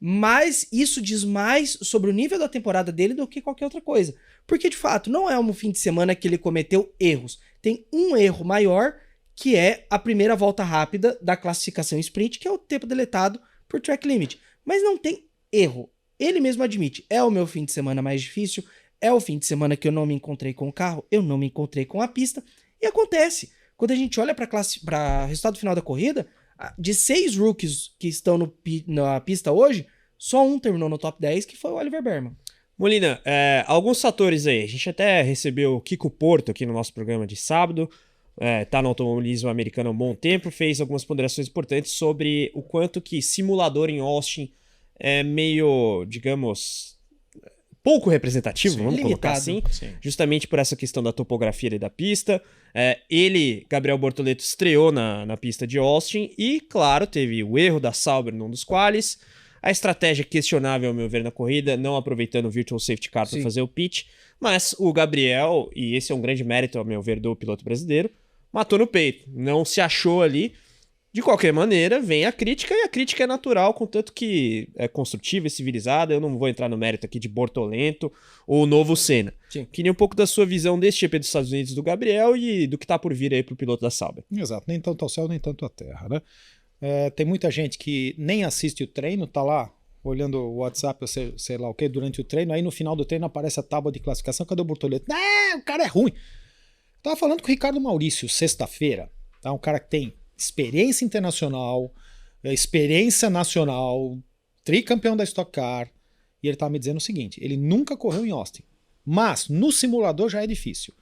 Mas isso diz mais sobre o nível da temporada dele do que qualquer outra coisa. Porque, de fato, não é um fim de semana que ele cometeu erros. Tem um erro maior, que é a primeira volta rápida da classificação sprint, que é o tempo deletado por track limit. Mas não tem erro. Ele mesmo admite, é o meu fim de semana mais difícil, é o fim de semana que eu não me encontrei com o carro, eu não me encontrei com a pista. E acontece. Quando a gente olha para o resultado final da corrida, de 6 rookies que estão na pista hoje, só um terminou no top 10, que foi o Oliver Behrman. Molina, alguns fatores aí. A gente até recebeu o Kiko Porto aqui no nosso programa de sábado. Tá no automobilismo americano há um bom tempo. Fez algumas ponderações importantes sobre o quanto que simulador em Austin é meio, digamos, pouco representativo, vamos colocar assim. Sim. Justamente por essa questão da topografia ali da pista. Ele, Gabriel Bortoleto, estreou na pista de Austin e, claro, teve o erro da Sauber num dos quales. A estratégia questionável, ao meu ver, na corrida, não aproveitando o Virtual Safety Car para fazer o pitch. Mas o Gabriel, e esse é um grande mérito, ao meu ver, do piloto brasileiro, matou no peito. Não se achou ali. De qualquer maneira, vem a crítica, e a crítica é natural, contanto que é construtiva e civilizada. Eu não vou entrar no mérito aqui de Bortolento ou Novo Senna. Sim. Queria um pouco da sua visão desse GP dos Estados Unidos do Gabriel e do que tá por vir aí pro piloto da Sauber. Exato, nem tanto ao céu, nem tanto à terra, né? Tem muita gente que nem assiste o treino, tá lá olhando o WhatsApp, ou sei lá o que, durante o treino, aí no final do treino aparece a tábua de classificação, cadê o Bortoleto? O cara é ruim. Tava falando com o Ricardo Maurício sexta-feira, tá? Um cara que tem experiência internacional, experiência nacional, tricampeão da Stock Car, e ele tá me dizendo o seguinte, ele nunca correu em Austin, mas no simulador já é difícil.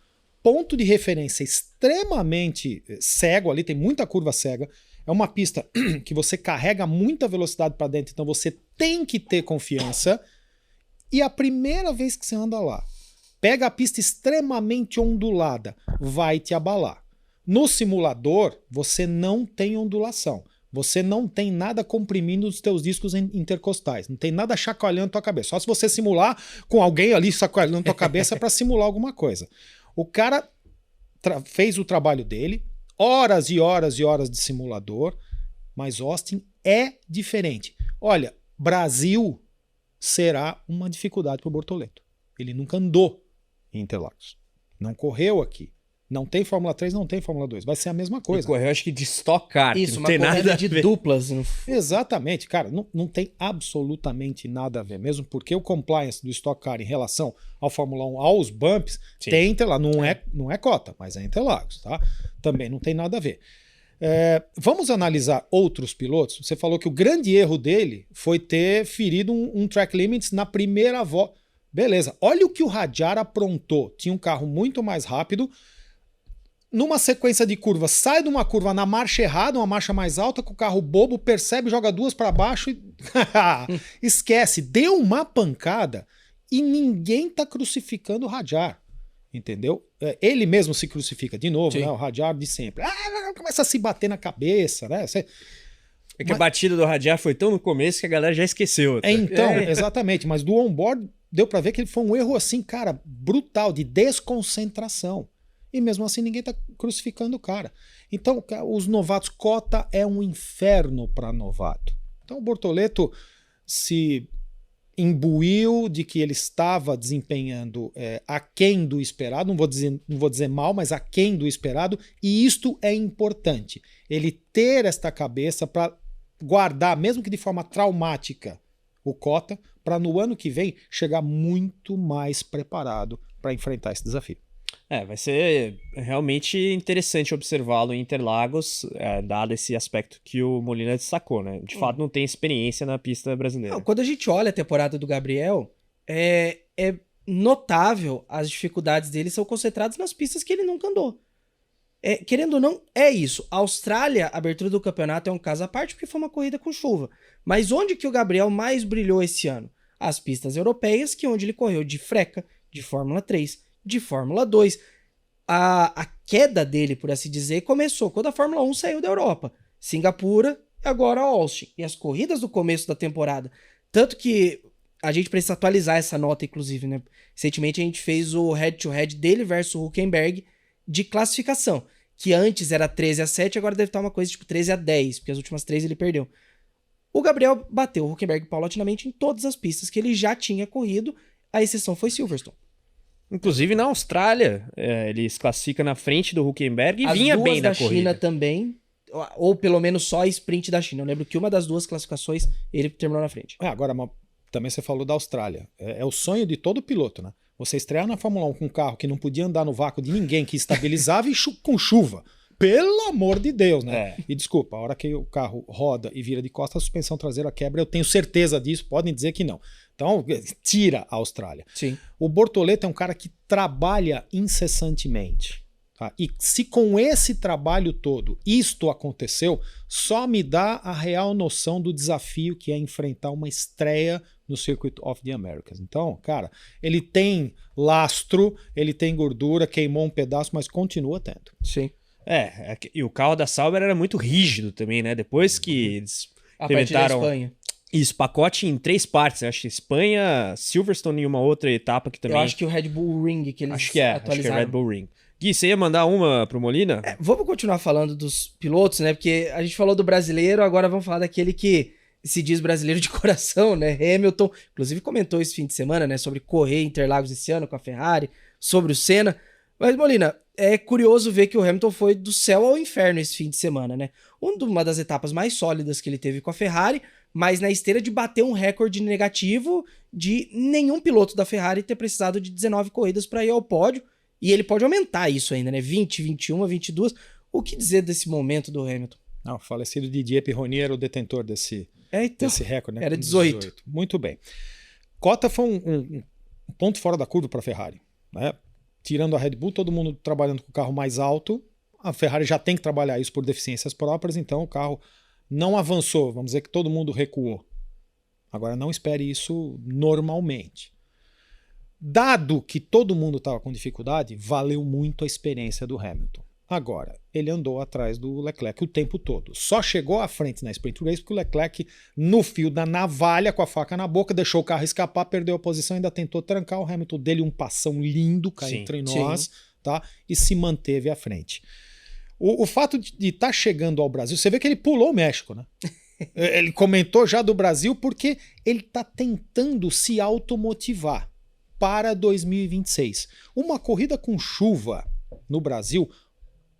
Ponto de referência extremamente cego, ali tem muita curva cega, é uma pista que você carrega muita velocidade para dentro, então você tem que ter confiança, e a primeira vez que você anda lá, pega a pista extremamente ondulada, vai te abalar. No simulador, você não tem ondulação. Você não tem nada comprimindo os teus discos intercostais. Não tem nada chacoalhando tua cabeça. Só se você simular com alguém ali chacoalhando tua cabeça para simular alguma coisa. O cara fez o trabalho dele, horas e horas e horas de simulador, mas Austin é diferente. Olha, Brasil será uma dificuldade para o Bortoleto. Ele nunca andou em Interlagos. Não correu aqui. Não tem Fórmula 3, não tem Fórmula 2. Vai ser a mesma coisa. Ele correu, acho que de Stock Car. Isso, não uma tem corrida nada de a ver. duplas. Exatamente, cara. Não tem absolutamente nada a ver. Mesmo porque o compliance do Stock Car em relação ao Fórmula 1, aos bumps, Sim. tem Interlagos. Não é cota, mas é Interlagos, tá? Também não tem nada a ver. Vamos analisar outros pilotos. Você falou que o grande erro dele foi ter ferido um track limits na primeira volta. Beleza. Olha o que o Hadjar aprontou. Tinha um carro muito mais rápido. Numa sequência de curvas, sai de uma curva na marcha errada, uma marcha mais alta, com o carro bobo, percebe, joga duas para baixo e esquece. Deu uma pancada e ninguém tá crucificando o Hadjar. Entendeu? Ele mesmo se crucifica de novo, né? O Hadjar de sempre. Começa a se bater na cabeça, né? É que a batida do Hadjar foi tão no começo que a galera já esqueceu. Então, exatamente. Mas do on-board deu para ver que ele foi um erro assim, cara, brutal, de desconcentração. E mesmo assim ninguém tá crucificando o cara. Então, os novatos, cota é um inferno para novato. Então o Bortoleto se imbuiu de que ele estava desempenhando aquém do esperado, não vou dizer mal, mas aquém do esperado, e isto é importante. Ele ter esta cabeça para guardar, mesmo que de forma traumática, o cota, para no ano que vem chegar muito mais preparado para enfrentar esse desafio. Vai ser realmente interessante observá-lo em Interlagos, dado esse aspecto que o Molina destacou, né? De fato, não tem experiência na pista brasileira. Não, quando a gente olha a temporada do Gabriel, é notável as dificuldades dele são concentradas nas pistas que ele nunca andou. Querendo ou não, é isso. A Austrália, a abertura do campeonato é um caso à parte porque foi uma corrida com chuva. Mas onde que o Gabriel mais brilhou esse ano? As pistas europeias, que é onde ele correu de freca, de Fórmula 3, de Fórmula 2. A queda dele, por assim dizer, começou quando a Fórmula 1 saiu da Europa. Singapura e agora Austin. E as corridas do começo da temporada. Tanto que a gente precisa atualizar essa nota, inclusive, né? Recentemente a gente fez o head-to-head dele versus o Hülkenberg de classificação. Que antes era 13-7, agora deve estar uma coisa tipo 13-10, porque as últimas 3 ele perdeu. O Gabriel bateu o Hülkenberg paulatinamente em todas as pistas que ele já tinha corrido. A exceção foi Silverstone. Inclusive na Austrália, ele se classifica na frente do Hülkenberg e as vinha duas bem da corrida. China também, ou pelo menos só a sprint da China. Eu lembro que uma das duas classificações ele terminou na frente. Agora, também você falou da Austrália. É o sonho de todo piloto, né? Você estrear na Fórmula 1 com um carro que não podia andar no vácuo de ninguém, que estabilizava e com chuva. Pelo amor de Deus, né? E desculpa, a hora que o carro roda e vira de costas, a suspensão traseira quebra, eu tenho certeza disso, podem dizer que não. Então, tira a Austrália. Sim. O Bortoleto é um cara que trabalha incessantemente. Tá? E se com esse trabalho todo isto aconteceu, só me dá a real noção do desafio que é enfrentar uma estreia no Circuit of the Americas. Então, cara, ele tem lastro, ele tem gordura, queimou um pedaço, mas continua tendo. Sim. E o carro da Sauber era muito rígido também, né? Depois que eles A partir da implementaram Espanha. isso, pacote em 3 partes. Eu acho que Espanha, Silverstone e uma outra etapa que também... Eu acho que o Red Bull Ring que eles Acho que é atualizaram. Red Bull Ring. Gui, você ia mandar uma pro Molina? Vamos continuar falando dos pilotos, né? Porque a gente falou do brasileiro, agora vamos falar daquele que se diz brasileiro de coração, né? Hamilton, inclusive comentou esse fim de semana, né? Sobre correr em Interlagos esse ano com a Ferrari, sobre o Senna. Mas, Molina, é curioso ver que o Hamilton foi do céu ao inferno esse fim de semana, né? Uma das etapas mais sólidas que ele teve com a Ferrari, mas na esteira de bater um recorde negativo de nenhum piloto da Ferrari ter precisado de 19 corridas para ir ao pódio. E ele pode aumentar isso ainda, né? 20, 21, 22. O que dizer desse momento do Hamilton? Não, o falecido Didier Pironi era o detentor desse recorde, né? Era 18. Muito bem. Cota foi um ponto fora da curva para a Ferrari, né? Tirando a Red Bull, todo mundo trabalhando com o carro mais alto. A Ferrari já tem que trabalhar isso por deficiências próprias, então o carro não avançou. Vamos dizer que todo mundo recuou. Agora não espere isso normalmente. Dado que todo mundo estava com dificuldade, valeu muito a experiência do Hamilton. Agora, ele andou atrás do Leclerc o tempo todo. Só chegou à frente na Sprint Race porque o Leclerc, no fio da navalha, com a faca na boca, deixou o carro escapar, perdeu a posição, ainda tentou trancar. O Hamilton dele um passão lindo, cá entre nós, tá? E se manteve à frente. O fato de estar chegando ao Brasil, você vê que ele pulou o México, né? Ele comentou já do Brasil porque ele está tentando se automotivar para 2026. Uma corrida com chuva no Brasil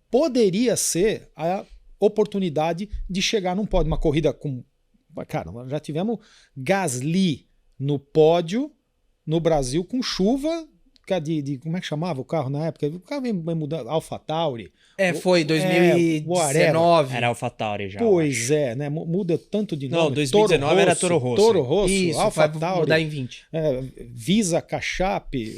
poderia ser a oportunidade de chegar num pódio. Uma corrida com... Cara, já tivemos Gasly no pódio no Brasil com chuva como é que chamava o carro na época? O carro vem mudando, AlphaTauri. Foi 2019. Era AlphaTauri já. Pois é, né? Muda tanto de nome. Não, 2019 era Toro Rosso. Toro Rosso, Isso, AlphaTauri. vai mudar em 20. Visa, Cachape.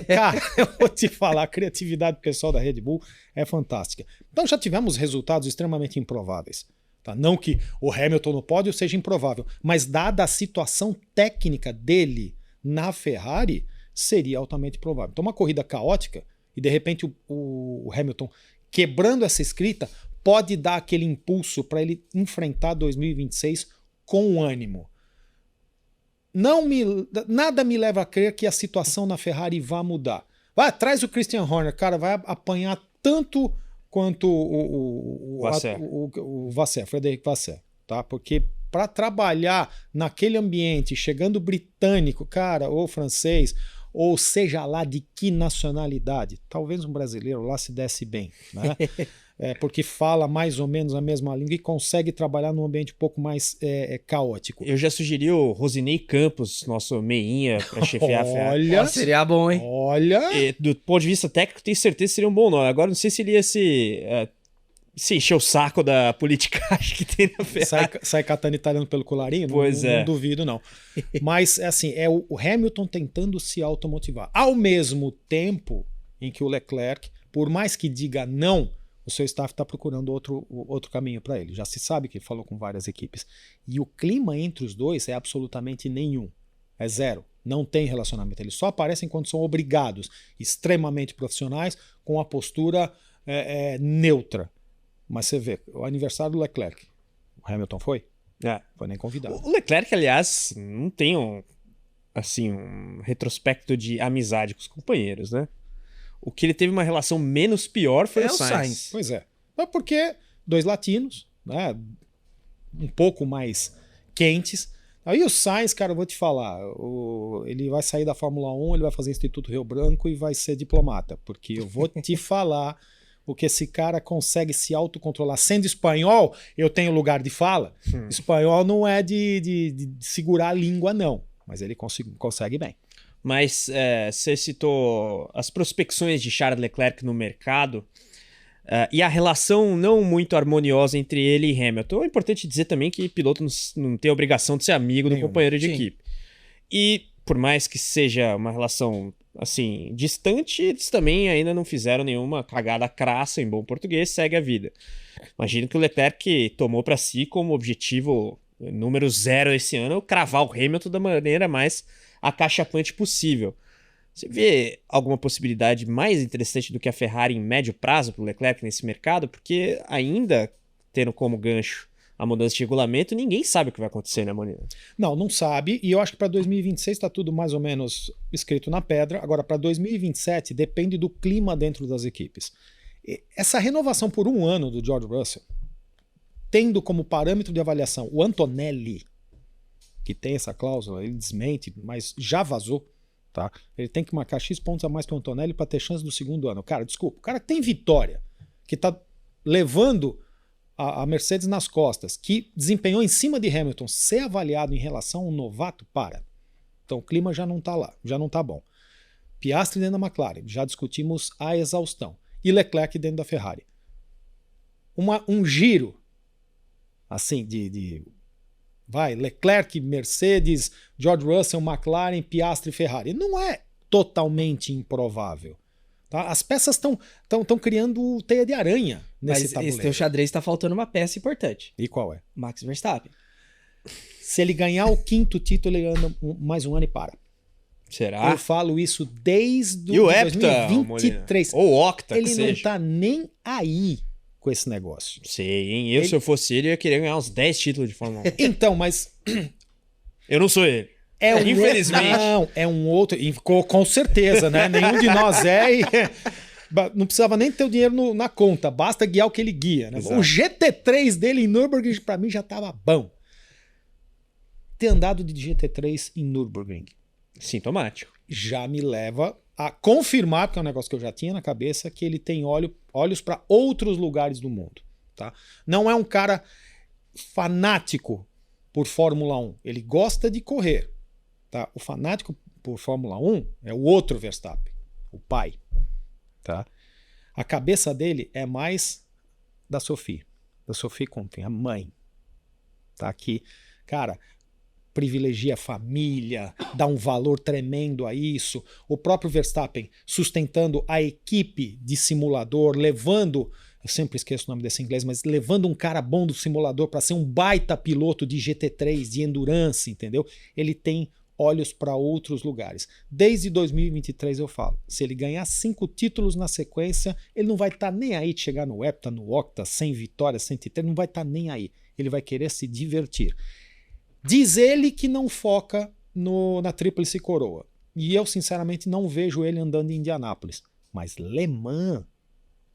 Cara, eu vou te falar, a criatividade do pessoal da Red Bull é fantástica. Então já tivemos resultados extremamente improváveis. Tá? Não que o Hamilton no pódio seja improvável, mas dada a situação técnica dele na Ferrari, seria altamente provável. Então uma corrida caótica e de repente o Hamilton quebrando essa escrita pode dar aquele impulso para ele enfrentar 2026 com ânimo. Nada me leva a crer que a situação na Ferrari vá mudar. Vai atrás o Christian Horner, cara, vai apanhar tanto quanto o Vasseur, Frederic Vasseur, tá? Porque para trabalhar naquele ambiente, chegando britânico, cara, ou francês, ou seja lá de que nacionalidade, talvez um brasileiro lá se desse bem, né? Porque fala mais ou menos a mesma língua e consegue trabalhar num ambiente um pouco mais caótico. Eu já sugeri o Rosinei Campos, nosso meinha, para chefiar a Ferrari. Olha, seria bom, hein? Olha! Do ponto de vista técnico, tenho certeza que seria um bom nome. Agora, não sei se ele ia se encher o saco da politicagem que tem na Ferrari. Sai catando italiano pelo colarinho? Não duvido, não. Mas, assim, é o Hamilton tentando se automotivar. Ao mesmo tempo em que o Leclerc, por mais que diga não, o seu staff está procurando outro caminho para ele. Já se sabe que ele falou com várias equipes. E o clima entre os dois é absolutamente nenhum. É zero. Não tem relacionamento. Eles só aparecem quando são obrigados, extremamente profissionais, com a postura neutra. Mas você vê, o aniversário do Leclerc, o Hamilton foi? Foi nem convidado. O Leclerc, aliás, não tem um retrospecto de amizade com os companheiros, né? O que ele teve uma relação menos pior foi o Sainz. Pois é. Mas porque dois latinos, né? Um pouco mais quentes. Aí o Sainz, cara, eu vou te falar, ele vai sair da Fórmula 1, ele vai fazer Instituto Rio Branco e vai ser diplomata. Porque eu vou te falar... Porque esse cara consegue se autocontrolar. Sendo espanhol, eu tenho lugar de fala. Espanhol não é de segurar a língua, não. Mas ele consegue bem. Mas você citou as prospecções de Charles Leclerc no mercado e a relação não muito harmoniosa entre ele e Hamilton. É importante dizer também que piloto não tem a obrigação de ser amigo do companheiro de equipe. E por mais que seja uma relação... assim, distante, eles também ainda não fizeram nenhuma cagada crassa em bom português, segue a vida. Imagino que o Leclerc tomou para si como objetivo número 0 esse ano cravar o Hamilton da maneira mais acachapante possível. Você vê alguma possibilidade mais interessante do que a Ferrari em médio prazo para o Leclerc nesse mercado? Porque ainda tendo como gancho a mudança de regulamento, ninguém sabe o que vai acontecer, né, Molina? Não sabe, e eu acho que para 2026 está tudo mais ou menos escrito na pedra. Agora, para 2027, depende do clima dentro das equipes. Essa renovação por 1 ano do George Russell, tendo como parâmetro de avaliação o Antonelli, que tem essa cláusula, ele desmente, mas já vazou, tá? Ele tem que marcar X pontos a mais que o Antonelli para ter chance do 2º ano. Cara, desculpa, o cara que tem vitória, que está levando a Mercedes nas costas, que desempenhou em cima de Hamilton, ser avaliado em relação a um novato, para. Então o clima já não está lá, já não está bom. Piastri dentro da McLaren, já discutimos a exaustão. E Leclerc dentro da Ferrari. Um giro, assim, vai, Leclerc, Mercedes, George Russell, McLaren, Piastri, Ferrari. Não é totalmente improvável. Tá? As peças estão criando teia de aranha nesse tabuleiro. Mas esse teu xadrez está faltando uma peça importante. E qual é? Max Verstappen. Se ele ganhar o 5º título, ele anda mais 1 ano e para. Será? Eu falo isso desde E o Hepta, 2023. Molina? Ou o Octa, Ele que não seja. tá nem aí com esse negócio. Sei, hein? Se eu fosse ele, eu ia querer ganhar uns 10 títulos de Fórmula 1. Então, mas Eu não sou ele. Infelizmente. Não, é um outro. E com certeza, né? Nenhum de nós é. Não precisava nem ter o dinheiro na conta, basta guiar o que ele guia. Né? O GT3 dele em Nürburgring, pra mim, já tava bom. Ter andado de GT3 em Nürburgring Sintomático. já me leva a confirmar, porque é um negócio que eu já tinha na cabeça, que ele tem olhos para outros lugares do mundo. Tá? Não é um cara fanático por Fórmula 1. Ele gosta de correr. Tá? O fanático por Fórmula 1 é o outro Verstappen, o pai. Tá? A cabeça dele é mais da Sophie Compton, a mãe. Tá? Que, cara, privilegia a família, dá um valor tremendo a isso. O próprio Verstappen sustentando a equipe de simulador, levando, eu sempre esqueço o nome desse inglês, mas levando um cara bom do simulador para ser um baita piloto de GT3, de endurance, entendeu? Ele tem olhos para outros lugares. Desde 2023 eu falo, se ele ganhar 5 títulos na sequência, ele não vai estar nem aí de chegar no Hepta, no Octa, 100 vitórias, 103, não vai estar nem aí. Ele vai querer se divertir. Diz ele que não foca na Tríplice Coroa. E eu, sinceramente, não vejo ele andando em Indianápolis. Mas Le Mans,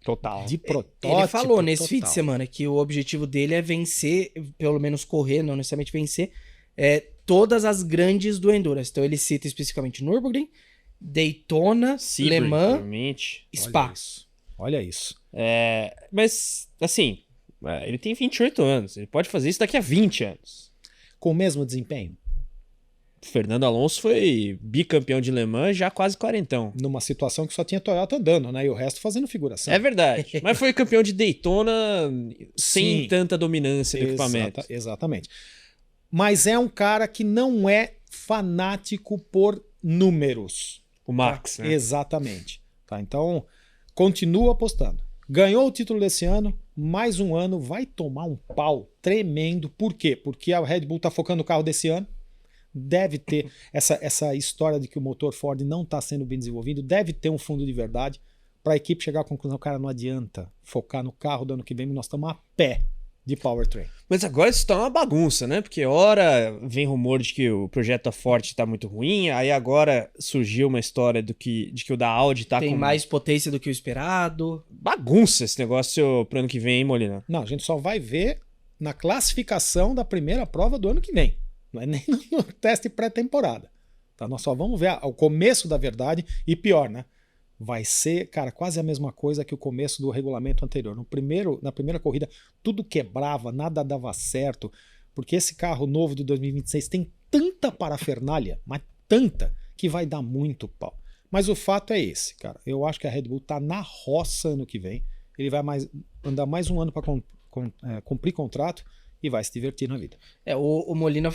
Total. de protótipo. Ele falou nesse total. fim de semana que o objetivo dele é vencer, pelo menos correr, não necessariamente vencer, todas as grandes do Endurance. Então ele cita especificamente Nürburgring, Daytona, Le Mans, Provavelmente. Spa. Olha isso. Mas, assim, ele tem 28 anos. Ele pode fazer isso daqui a 20 anos. Com o mesmo desempenho? Fernando Alonso foi bicampeão de Le Mans já quase quarentão. Numa situação que só tinha Toyota andando, né? E o resto fazendo figuração. É verdade. Mas foi campeão de Daytona sem Sim. tanta dominância do equipamento. Exatamente. Mas é um cara que não é fanático por números. O Max, né? Exatamente. Tá? Então, continua apostando. Ganhou o título desse ano, mais um ano, vai tomar um pau tremendo. Por quê? Porque a Red Bull tá focando no carro desse ano. Deve ter essa história de que o motor Ford não está sendo bem desenvolvido, deve ter um fundo de verdade para a equipe chegar à conclusão, cara, não adianta focar no carro do ano que vem, nós estamos a pé de powertrain. Mas agora isso tá uma bagunça, né? Porque ora vem rumor de que o projeto da Ford tá muito ruim, aí agora surgiu uma história de que o da Audi tá Tem com mais potência do que o esperado. bagunça esse negócio pro ano que vem, hein, Molina? Não, a gente só vai ver na classificação da primeira prova do ano que vem. Não é nem no teste pré-temporada. Tá? Nós só vamos ver o começo da verdade e pior, né? Vai ser, cara, quase a mesma coisa que o começo do regulamento anterior. Na primeira corrida, tudo quebrava, nada dava certo, porque esse carro novo de 2026 tem tanta parafernália, mas tanta, que vai dar muito pau. Mas o fato é esse, cara. Eu acho que a Red Bull tá na roça ano que vem. Ele vai andar mais um ano para cumprir contrato e vai se divertir na vida. O Molina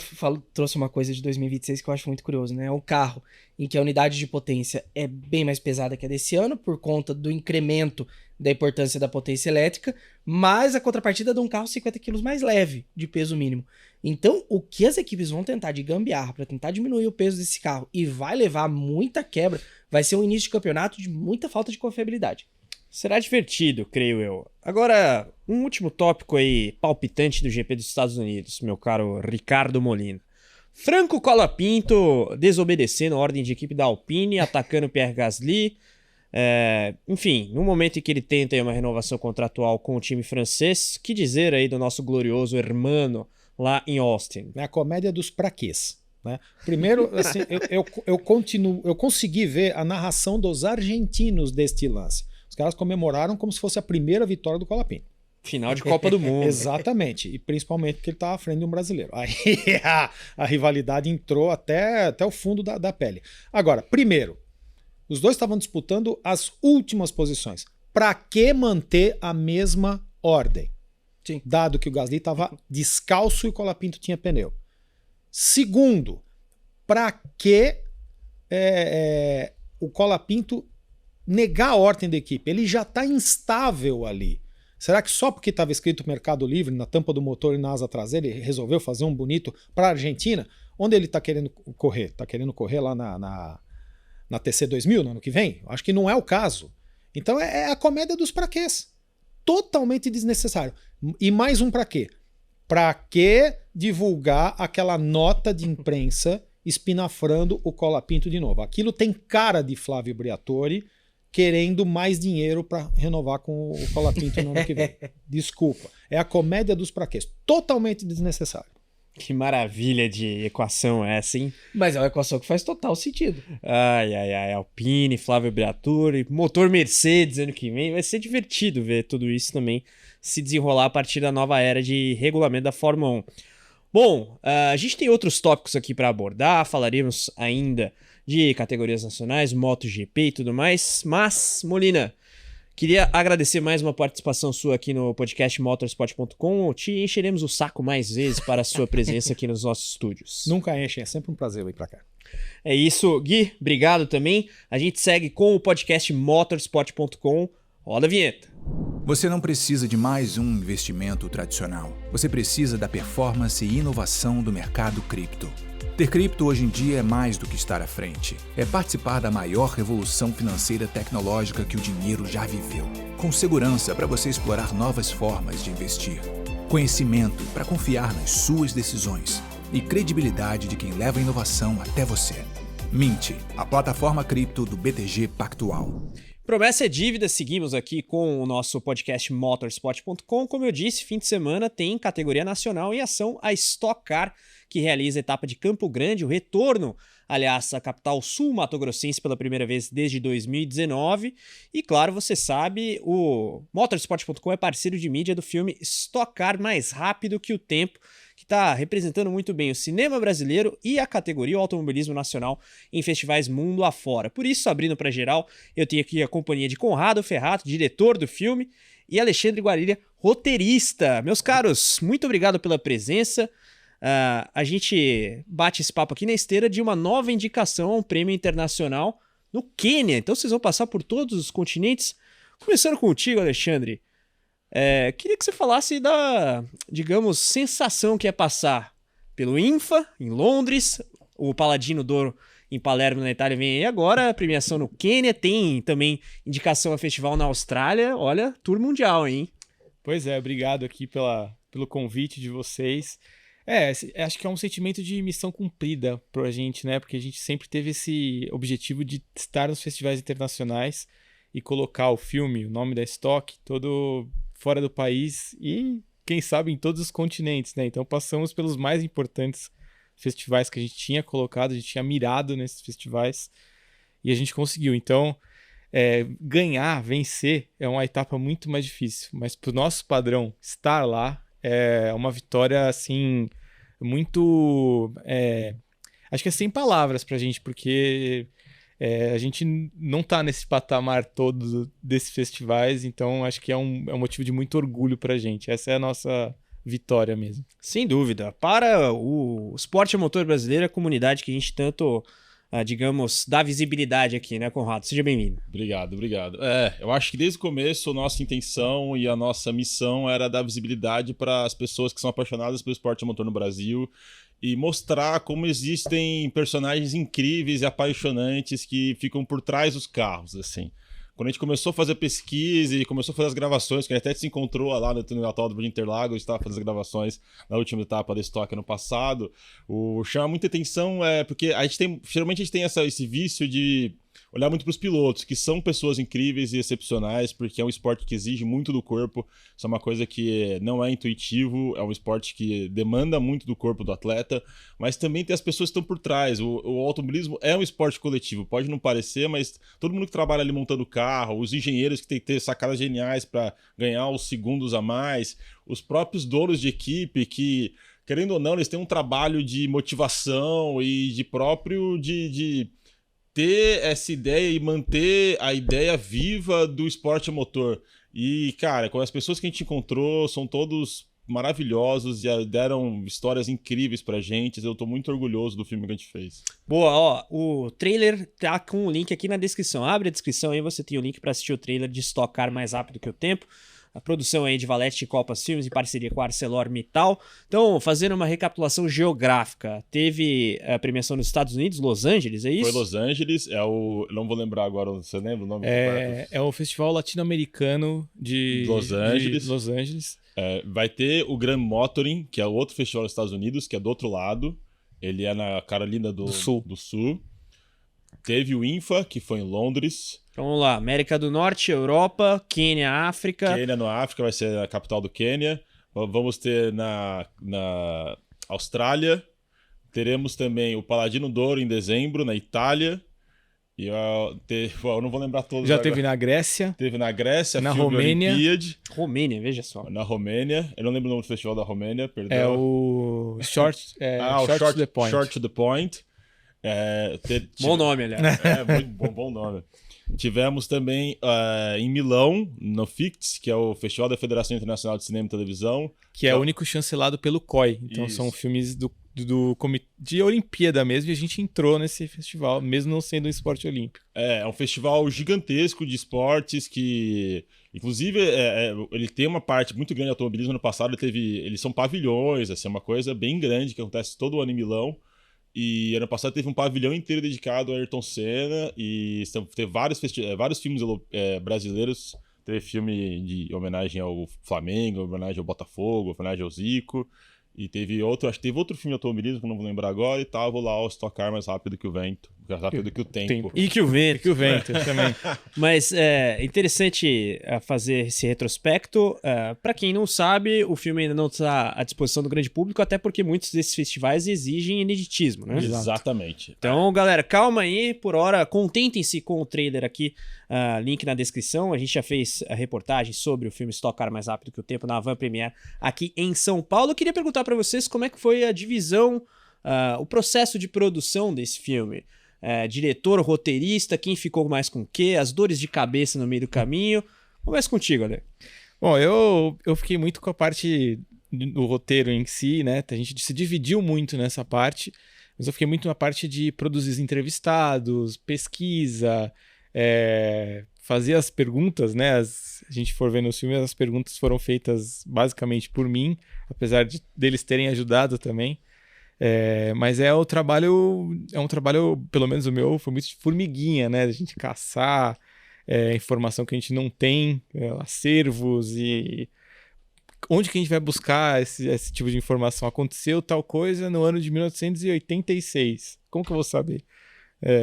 trouxe uma coisa de 2026 que eu acho muito curioso, né? É um carro em que a unidade de potência é bem mais pesada que a desse ano, por conta do incremento da importância da potência elétrica, mas a contrapartida é de um carro 50 kg mais leve, de peso mínimo. Então, o que as equipes vão tentar de gambiarra para tentar diminuir o peso desse carro e vai levar muita quebra, vai ser um início de campeonato de muita falta de confiabilidade. Será divertido, creio eu. Agora, um último tópico aí palpitante do GP dos Estados Unidos, meu caro Ricardo Molina. Franco Colapinto desobedecendo a ordem de equipe da Alpine, atacando Pierre Gasly. Enfim, no momento em que ele tenta aí uma renovação contratual com o time francês, que dizer aí do nosso glorioso hermano lá em Austin? É a comédia dos praquês. Né? Primeiro, assim, eu consegui ver a narração dos argentinos deste lance. Os caras comemoraram como se fosse a primeira vitória do Colapinto. Final de Copa do Mundo. Exatamente, e principalmente porque ele estava à frente de um brasileiro. Aí a rivalidade entrou até o fundo da pele. Agora, primeiro, os dois estavam disputando as últimas posições. Para que manter a mesma ordem? Sim. Dado que o Gasly estava descalço e o Colapinto tinha pneu. Segundo, para que o Colapinto negar a ordem da equipe? Ele já está instável ali. Será que só porque estava escrito Mercado Livre na tampa do motor e na asa traseira ele resolveu fazer um bonito para a Argentina? Onde ele está querendo correr? Está querendo correr lá na TC 2000 no ano que vem? Acho que não é o caso. Então é a comédia dos praquês. Totalmente desnecessário. E mais um pra quê? Pra que divulgar aquela nota de imprensa espinafrando o Colapinto de novo? Aquilo tem cara de Flávio Briatore querendo mais dinheiro para renovar com o Colapinto no ano que vem. Desculpa. É a comédia dos praquês. Totalmente desnecessário. Que maravilha de equação é essa, hein? Mas é uma equação que faz total sentido. Ai, Alpine, Flávio Briatore, motor Mercedes ano que vem. Vai ser divertido ver tudo isso também se desenrolar a partir da nova era de regulamento da Fórmula 1. Bom, a gente tem outros tópicos aqui para abordar, falaremos ainda de categorias nacionais, MotoGP e tudo mais, mas, Molina, queria agradecer mais uma participação sua aqui no podcast motorsport.com. Te encheremos o saco mais vezes para a sua presença aqui nos nossos estúdios. Nunca enchem, é sempre um prazer ir para cá. É isso, Gui, obrigado também. A gente segue com o podcast motorsport.com. Roda a vinheta. Você não precisa de mais um investimento tradicional. Você precisa da performance e inovação do mercado cripto. Ter cripto hoje em dia é mais do que estar à frente. É participar da maior revolução financeira tecnológica que o dinheiro já viveu. Com segurança para você explorar novas formas de investir. Conhecimento para confiar nas suas decisões. E credibilidade de quem leva a inovação até você. Mint, a plataforma cripto do BTG Pactual. Promessa é dívida, seguimos aqui com o nosso podcast motorsport.com. Como eu disse, fim de semana tem categoria nacional em ação, a Stock Car, que realiza a etapa de Campo Grande, o retorno, aliás, à capital sul-mato-grossense pela primeira vez desde 2019. E claro, você sabe, o motorsport.com é parceiro de mídia do filme Stock Car Mais Rápido que o Tempo, que está representando muito bem o cinema brasileiro e a categoria o automobilismo nacional em festivais mundo afora. Por isso, abrindo para geral, eu tenho aqui a companhia de Conrado Ferrato, diretor do filme, e Alexandre Guarilha, roteirista. Meus caros, muito obrigado pela presença. A gente bate esse papo aqui na esteira de uma nova indicação a um prêmio internacional no Quênia. Então vocês vão passar por todos os continentes. Começando contigo, Alexandre. Queria que você falasse da, digamos, sensação que é passar pelo INFA, em Londres, o Paladino d'Oro em Palermo, na Itália, vem aí agora, a premiação no Quênia, tem também indicação a festival na Austrália. Olha, tour mundial, hein? Pois é, obrigado aqui pelo convite de vocês. Acho que é um sentimento de missão cumprida pra gente, né? Porque a gente sempre teve esse objetivo de estar nos festivais internacionais e colocar o filme, o nome da Stock, todo fora do país e, quem sabe, em todos os continentes, né? Então passamos pelos mais importantes festivais que a gente tinha colocado, a gente tinha mirado nesses festivais e a gente conseguiu. Então, ganhar, vencer é uma etapa muito mais difícil, mas pro nosso padrão, estar lá é uma vitória, assim, muito... acho que é sem palavras pra gente, porque a gente não tá nesse patamar todo desses festivais, então acho que é um motivo de muito orgulho pra gente. Essa é a nossa vitória mesmo. Sem dúvida. Para o esporte a motor brasileiro, a comunidade que a gente tanto, digamos, dá visibilidade aqui, né, Conrado? Seja bem-vindo. Obrigado. Eu acho que desde o começo a nossa intenção e a nossa missão era dar visibilidade para as pessoas que são apaixonadas pelo esporte a motor no Brasil e mostrar como existem personagens incríveis e apaixonantes que ficam por trás dos carros, assim. Quando a gente começou a fazer pesquisa e começou a fazer as gravações, que a gente até se encontrou lá no Natal do Interlagos, estava fazendo as gravações na última etapa da estoque ano passado, chama muita atenção porque geralmente a gente tem esse vício de olhar muito para os pilotos, que são pessoas incríveis e excepcionais, porque é um esporte que exige muito do corpo, isso é uma coisa que não é intuitivo, é um esporte que demanda muito do corpo do atleta, mas também tem as pessoas que estão por trás. O automobilismo é um esporte coletivo, pode não parecer, mas todo mundo que trabalha ali montando carro, os engenheiros que tem que ter sacadas geniais para ganhar os segundos a mais, os próprios donos de equipe que, querendo ou não, eles têm um trabalho de motivação e de ter essa ideia e manter a ideia viva do esporte a motor. E, cara, com as pessoas que a gente encontrou, são todos maravilhosos e deram histórias incríveis pra gente. Eu tô muito orgulhoso do filme que a gente fez. Boa, ó, o trailer tá com o link aqui na descrição. Abre a descrição aí, você tem o link pra assistir o trailer de Stock Car Mais Rápido que o Tempo. A produção aí de Valete e Copas Filmes em parceria com a ArcelorMittal. Então, fazendo uma recapitulação geográfica, teve a premiação nos Estados Unidos, Los Angeles, é isso? Foi Los Angeles, não vou lembrar agora, você lembra o nome? É o Festival Latino-Americano de Los Angeles. De Los Angeles. Vai ter o Grand Motoring, que é outro festival nos Estados Unidos, que é do outro lado. Ele é na Carolina do Sul. Teve o INFA, que foi em Londres. Então, vamos lá, América do Norte, Europa, Quênia, África. Quênia no África, vai ser a capital do Quênia. Vamos ter na Austrália. Teremos também o Paladino d'Oro em dezembro, na Itália. E eu não vou lembrar todos. Já agora. Teve na Grécia. Teve na Grécia, na Filme Romênia. Olympiad. Romênia, veja só. Na Romênia. Eu não lembro o nome do festival da Romênia, perdão. É o Short to the Point. Short to the Point. Bom nome, aliás. Muito bom nome. Tivemos também em Milão, no FICTS, que é o Festival da Federação Internacional de Cinema e Televisão. Que é o único chancelado pelo COI. Então Isso. são filmes do comitê de Olimpíada mesmo, e a gente entrou nesse festival, mesmo não sendo um esporte olímpico. É um festival gigantesco de esportes que, inclusive, ele tem uma parte muito grande de automobilismo. No passado eles são pavilhões, assim, uma coisa bem grande que acontece todo ano em Milão. E ano passado teve um pavilhão inteiro dedicado a Ayrton Senna e teve vários filmes brasileiros. Teve filme de homenagem ao Flamengo, homenagem ao Botafogo, homenagem ao Zico. E teve outro filme de automobilismo que eu não vou lembrar agora e tava lá o Stock Car Mais Rápido que o Vento, mais rápido que o Tempo. E que o Vento. Também. Mas é interessante fazer esse retrospecto. Para quem não sabe, o filme ainda não está à disposição do grande público, até porque muitos desses festivais exigem ineditismo, né? Exatamente. Então, galera, calma aí. Por hora, contentem-se com o trailer aqui. Link na descrição. A gente já fez a reportagem sobre o filme Stock Car Mais Rápido que o Tempo na Van Premiere aqui em São Paulo. Eu queria perguntar para vocês como é que foi a divisão, o processo de produção desse filme. Diretor, roteirista, quem ficou mais com o quê, as dores de cabeça no meio do caminho. Começa contigo, Ale. Bom, eu fiquei muito com a parte do roteiro em si, né? A gente se dividiu muito nessa parte, mas eu fiquei muito na parte de produzir entrevistados, pesquisa, fazer as perguntas, né? A gente for ver nos filmes, as perguntas foram feitas basicamente por mim, apesar deles terem ajudado também. Mas é um trabalho, pelo menos o meu, foi muito de formiguinha, né? A gente caçar informação que a gente não tem, acervos e onde que a gente vai buscar esse tipo de informação. Aconteceu tal coisa no ano de 1986. Como que eu vou saber?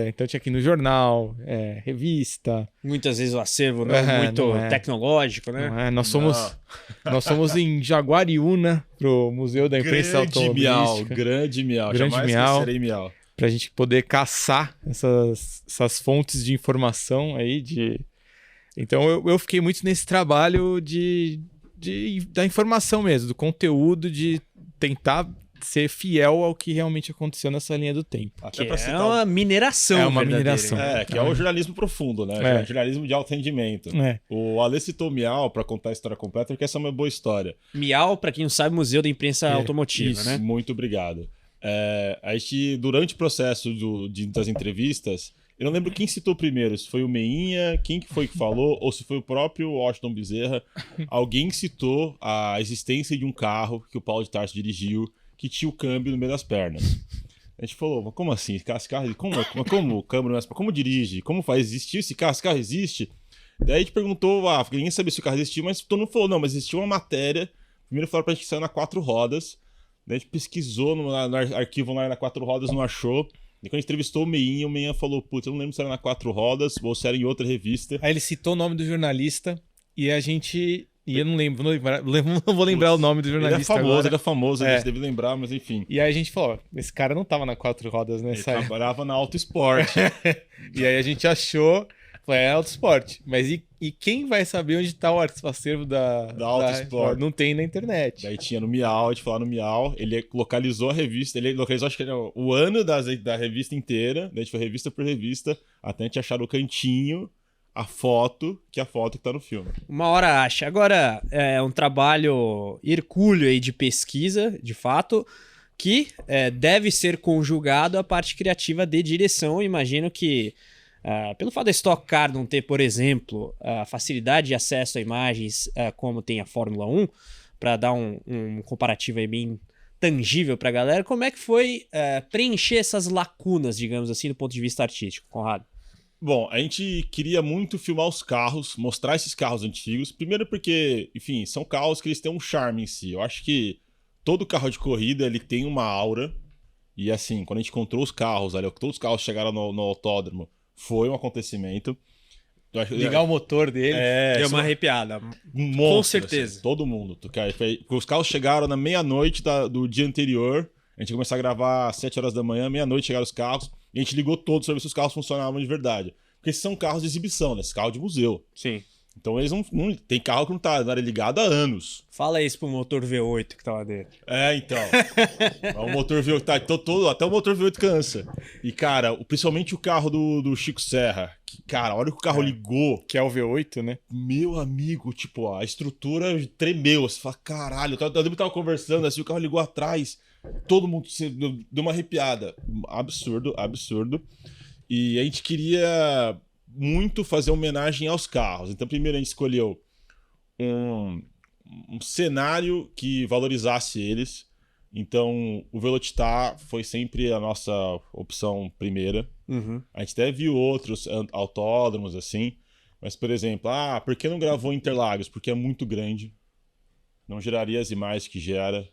Então tinha que ir no jornal, revista. Muitas vezes o acervo não é muito tecnológico, né? Nós somos em Jaguariúna, pro Museu da Imprensa Automobilística. Grande Miau. Jamais esquecerei Miau. Pra gente poder caçar essas fontes de informação aí. Então eu fiquei muito nesse trabalho da informação mesmo, do conteúdo, de tentar ser fiel ao que realmente aconteceu nessa linha do tempo. Até pra citar uma mineração. É uma mineração. Que é o jornalismo profundo, né? Jornalismo de alto rendimento. O Ale citou Miau pra contar a história completa, porque essa é uma boa história. Miau, pra quem não sabe, Museu da Imprensa Automotiva, isso, né? Muito obrigado. A gente, durante o processo das entrevistas, eu não lembro quem citou primeiro, se foi o Meinha, quem que foi que falou, ou se foi o próprio Washington Bezerra. Alguém citou a existência de um carro que o Paulo de Tarso dirigiu, que tinha o câmbio no meio das pernas. A gente falou, mas como assim? Esse carro, como o câmbio no meio das pernas? Como dirige? Como faz? Existiu esse carro? Esse carro existe? Daí a gente perguntou, ninguém sabia se o carro existia, mas todo mundo falou, não, mas existia uma matéria. Primeiro falaram pra gente que saiu na 4 rodas. Daí a gente pesquisou no arquivo lá na 4 rodas, não achou. E quando a gente entrevistou o Meinha falou, putz, eu não lembro se era na 4 rodas ou se era em outra revista. Aí ele citou o nome do jornalista e a gente... E eu não vou lembrar o nome do jornalista agora. Ele é famoso, a gente deve lembrar, mas enfim. E aí a gente falou, esse cara não tava na 4 rodas, né? Ele trabalhava na Auto Sport. E aí a gente achou, falou, Auto Sport. Mas e quem vai saber onde tá o acervo da Auto Sport? Não tem na internet. Daí tinha no Miau, a gente falou no Miau, ele localizou a revista, ele localizou acho que era o ano da revista inteira, daí a gente foi revista por revista, até a gente achar no cantinho a foto que tá no filme. Uma hora acha. Agora, é um trabalho hercúleo aí de pesquisa, de fato, que deve ser conjugado à parte criativa de direção. Eu imagino que, pelo fato da Stock Car não ter, por exemplo, a facilidade de acesso a imagens como tem a Fórmula 1, para dar um comparativo aí bem tangível para a galera, como é que foi preencher essas lacunas, digamos assim, do ponto de vista artístico, Conrado? Bom, a gente queria muito filmar os carros, mostrar esses carros antigos. Primeiro porque, enfim, são carros que eles têm um charme em si. Eu acho que todo carro de corrida, ele tem uma aura. E assim, quando a gente encontrou os carros, todos os carros chegaram no autódromo, foi um acontecemento. Ligar o motor dele. Deu uma arrepiada. Com certeza. Assim, todo mundo. Os carros chegaram na meia-noite do dia anterior. A gente começou a gravar às 7 horas da manhã, meia-noite chegaram os carros. E a gente ligou todos para ver se os carros funcionavam de verdade. Porque esses são carros de exibição, né? Esses carros de museu. Sim. Então eles não tem carro que não tá na área ligada há anos. Fala isso pro motor V8 que tá lá dentro. Então. O motor V8 tá até o motor V8 cansa. E, cara, principalmente o carro do Chico Serra. Que, cara, a hora que o carro ligou. Que é o V8, né? Meu amigo, tipo, a estrutura tremeu. Você fala, caralho. Eu lembro que tava conversando assim, o carro ligou atrás. Todo mundo deu uma arrepiada. Absurdo, absurdo. E a gente queria muito fazer homenagem aos carros. Então, primeiro a gente escolheu um cenário que valorizasse eles. Então, o Velocitar foi sempre a nossa opção primeira. Uhum. A gente até viu outros autódromos assim. Mas, por exemplo, por que não gravou em Interlagos? Porque é muito grande. Não geraria as imagens que gera.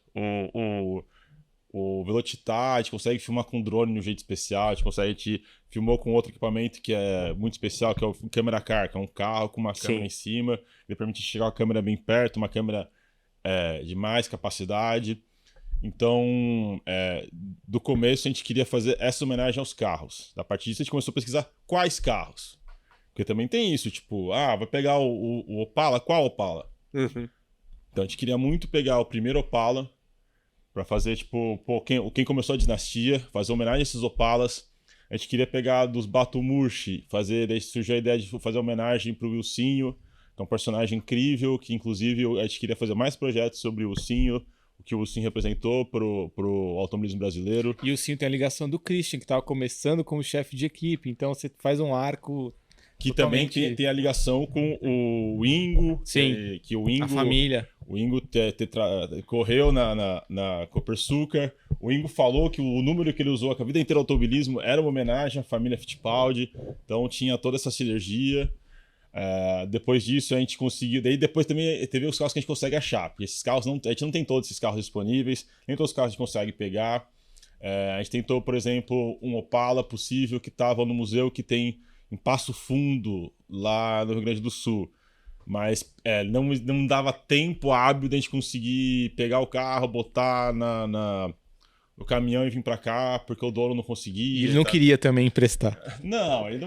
O Velocitar, a gente consegue filmar com drone de um jeito especial, a gente filmou com outro equipamento que é muito especial, que é o Câmera Car, que é um carro com uma câmera em cima, que permite chegar a câmera bem perto, uma câmera de mais capacidade. Então, do começo a gente queria fazer essa homenagem aos carros. A partir disso a gente começou a pesquisar quais carros. Porque também tem isso, tipo, vai pegar o Opala, qual Opala? Uhum. Então a gente queria muito pegar o primeiro Opala, pra fazer, tipo, quem começou a dinastia, fazer homenagem a esses Opalas. A gente queria pegar dos Batumurchi, daí surgiu a ideia de fazer homenagem pro Wilsinho, que é um personagem incrível, que inclusive a gente queria fazer mais projetos sobre o Wilsinho, o que o Wilsinho representou pro automobilismo brasileiro. E o Wilsinho tem a ligação do Christian, que tava começando como chefe de equipe, então você faz um arco... Que totalmente... também tem a ligação com o Ingo. Sim, que o Ingo, a família. O Ingo correu na Copersucar. O Ingo falou que o número que ele usou a vida inteira ao automobilismo era uma homenagem à família Fittipaldi. Então tinha toda essa sinergia. Depois disso a gente conseguiu... Daí depois também teve os carros que a gente consegue achar. Porque esses carros, a gente não tem todos esses carros disponíveis. Nem todos os carros a gente consegue pegar. A gente tentou, por exemplo, um Opala possível que estava no museu que tem em Passo Fundo, lá no Rio Grande do Sul. Mas não dava tempo hábil de a gente conseguir pegar o carro, botar no caminhão e vir pra cá, porque o dono não conseguia. E ele não queria também emprestar. Não, ele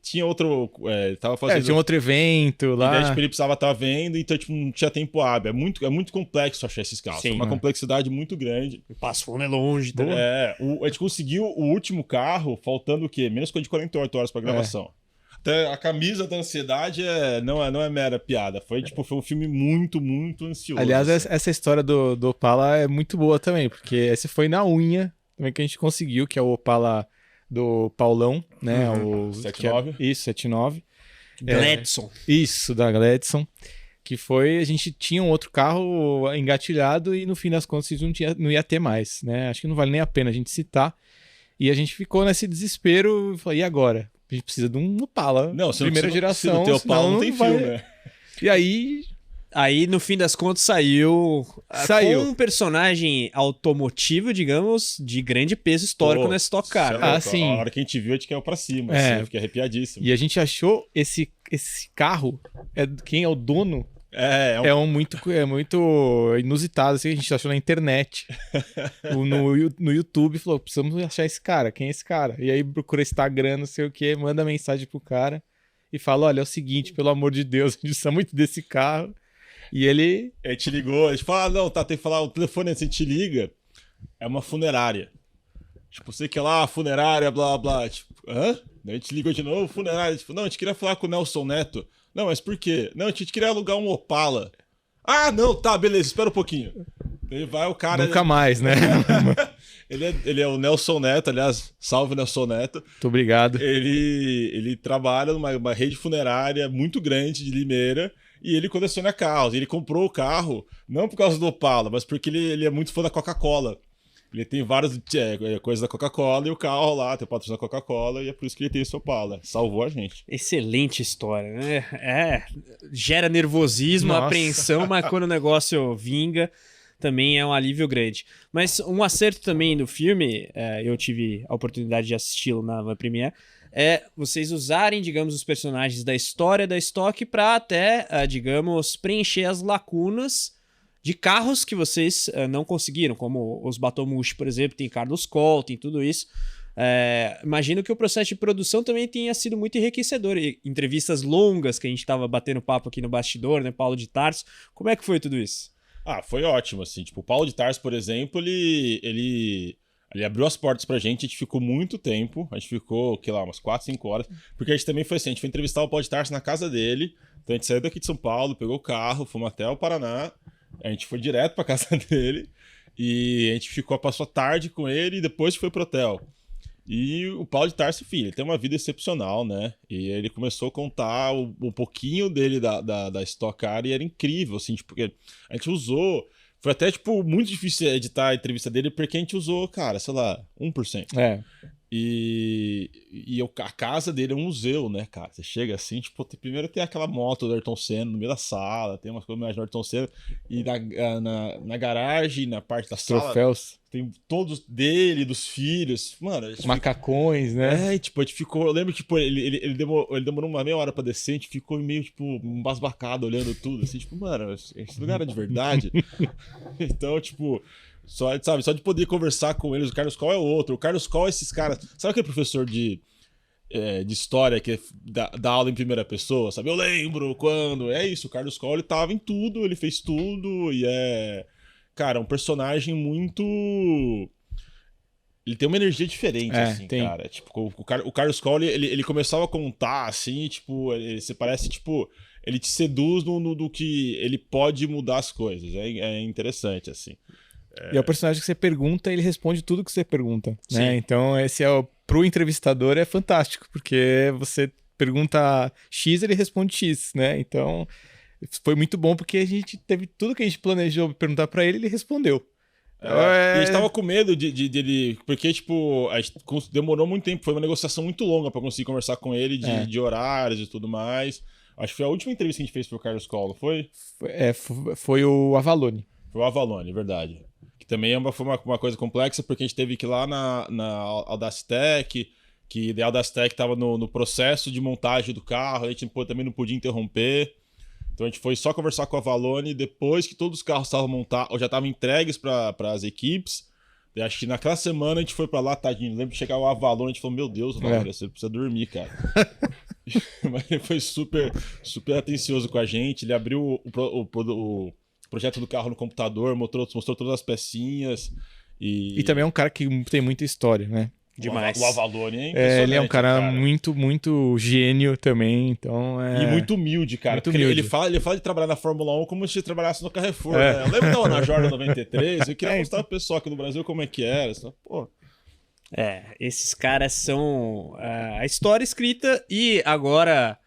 tinha outro... Ele tava fazendo... tinha outro evento lá. E daí, ele precisava estar vendo, então não tinha tempo hábil. É muito complexo achar esses carros. Sim, uma complexidade muito grande. Passo Fundo é longe, tá? A gente conseguiu o último carro faltando o quê? Menos de 48 horas pra gravação. Até a camisa da ansiedade não é mera piada. Foi um filme muito, muito ansioso. Aliás, assim. essa história do Opala é muito boa também, porque esse foi na unha também que a gente conseguiu, que é o Opala do Paulão, né? O 79. Isso, 79. Gladson. Isso, da Gladson. Que foi, a gente tinha um outro carro engatilhado e no fim das contas não ia ter mais, né? Acho que não vale nem a pena a gente citar. E a gente ficou nesse desespero e falou, e agora? A gente precisa de um Opala. Não, se primeira não, geração. se não tem Opala, não tem vai. filme, né? E aí, no fim das contas, saiu Saiu. com um personagem automotivo, digamos, de grande peso histórico nessa Stock Car. Sério, sim. A hora que a gente viu, a gente caiu pra cima. É. Assim, eu fiquei arrepiadíssimo. E a gente achou esse carro, quem é o dono, é muito inusitado, assim, a gente achou na internet, no YouTube, falou, precisamos achar esse cara, quem é esse cara? E aí procura Instagram, não sei o que, manda mensagem pro cara e fala, olha, é o seguinte, pelo amor de Deus, a gente precisa muito desse carro. E ele... A gente ligou, a gente fala, não, tá, tem que falar, o telefone antes a gente liga, é uma funerária. Tipo, sei que é lá, funerária, blá, blá, tipo, hã? Daí a gente ligou de novo, funerária, tipo, não, a gente queria falar com o Nelson Neto. Não, mas por quê? Não, a gente queria alugar um Opala. Ah, não, tá, beleza, espera um pouquinho. Daí vai o cara... Nunca mais, né? ele é o Nelson Neto, aliás, salve Nelson Neto. Muito obrigado. Ele trabalha numa rede funerária muito grande de Limeira e ele coleciona carros. Ele comprou o carro não por causa do Opala, mas porque ele é muito fã da Coca-Cola. Ele tem várias coisas da Coca-Cola e o carro lá tem o patrocínio da Coca-Cola e é por isso que ele tem esse Opala. Salvou a gente. Excelente história, né? Gera nervosismo, Nossa. apreensão, mas quando o negócio vinga, também é um alívio grande. Mas um acerto também do filme, eu tive a oportunidade de assisti-lo na Van Premiere, é vocês usarem, digamos, os personagens da história da Stock para até, digamos, preencher as lacunas de carros que vocês não conseguiram, como os Batomushi, por exemplo, tem Carlos Coll, tem tudo isso. Imagino que o processo de produção também tenha sido muito enriquecedor. Entrevistas longas que a gente estava batendo papo aqui no bastidor, né, Paulo de Tarso. Como é que foi tudo isso? Foi ótimo, assim. Tipo, o Paulo de Tarso, por exemplo, ele abriu as portas pra gente, a gente ficou muito tempo, a gente ficou, umas 4, 5 horas, porque a gente também foi assim, a gente foi entrevistar o Paulo de Tarso na casa dele, então a gente saiu daqui de São Paulo, pegou o carro, fomos até o Paraná, a gente foi direto pra casa dele, e a gente passou a tarde com ele, e depois foi pro hotel. E o Paulo de Tarso, filho, ele tem uma vida excepcional, né? E ele começou a contar um pouquinho dele da Stock Car e era incrível, assim, tipo, porque a gente usou... Foi até, tipo, muito difícil editar a entrevista dele porque a gente usou, cara, sei lá, 1%. E a casa dele é um museu, né, cara? Você chega assim, tipo, primeiro tem aquela moto do Ayrton Senna no meio da sala, tem umas coisas mais do Ayrton Senna, e na garagem, na parte da sala, Troféus. tem todos dele, dos filhos. Mano, macacões, né? E tipo, a gente ficou. Eu lembro que, tipo, ele demorou uma meia hora pra descer, a gente ficou meio, tipo, embasbacado olhando tudo, assim, tipo, mano, esse lugar é de verdade. Então, tipo. Só de poder conversar com eles, o Carlos Coll é outro. O Carlos Coll, esses caras. Sabe aquele professor de história que dá aula em primeira pessoa? Sabe? Eu lembro quando. É isso, o Carlos Coll, ele tava em tudo, ele fez tudo e cara, um personagem muito. Ele tem uma energia diferente, assim, tem. Cara. Tipo, o Carlos Coll, ele começava a contar, assim, tipo, você parece, tipo, ele te seduz no que ele pode mudar as coisas. É interessante, assim. E é o personagem que você pergunta, ele responde tudo que você pergunta, né? Sim. Então, pro entrevistador é fantástico, porque você pergunta X, ele responde X, né? Então, foi muito bom porque a gente teve tudo que a gente planejou perguntar pra ele, ele respondeu. E a gente tava com medo dele, porque, tipo, a gente demorou muito tempo, foi uma negociação muito longa pra conseguir conversar com ele de horários e tudo mais. Acho que foi a última entrevista que a gente fez pro Carlos Coll, não foi? Foi o Avalone. Foi o Avalone, verdade. Que também foi uma coisa complexa, porque a gente teve que ir lá na Audacitec, que a Audacitec estava no processo de montagem do carro, a gente também não podia interromper. Então a gente foi só conversar com a Avalone depois que todos os carros estavam montados, ou já estavam entregues para as equipes. E acho que naquela semana a gente foi para lá, tadinho. Lembro de chegar o Avalone, a gente falou, meu Deus, Avalone, você precisa dormir, cara. Mas ele foi super, super atencioso com a gente, ele abriu o projeto do carro no computador, mostrou todas as pecinhas. E também é um cara que tem muita história, né? Demais. O Avalone é impressionante. Ele é um cara muito, muito gênio também, então E muito humilde, cara. Muito humilde. Ele fala de trabalhar na Fórmula 1 como se trabalhasse no Carrefour, né? Eu lembro que tava na Jordan 93, eu queria mostrar pro pessoal aqui no Brasil como é que era. Pô. Esses caras são a história escrita e agora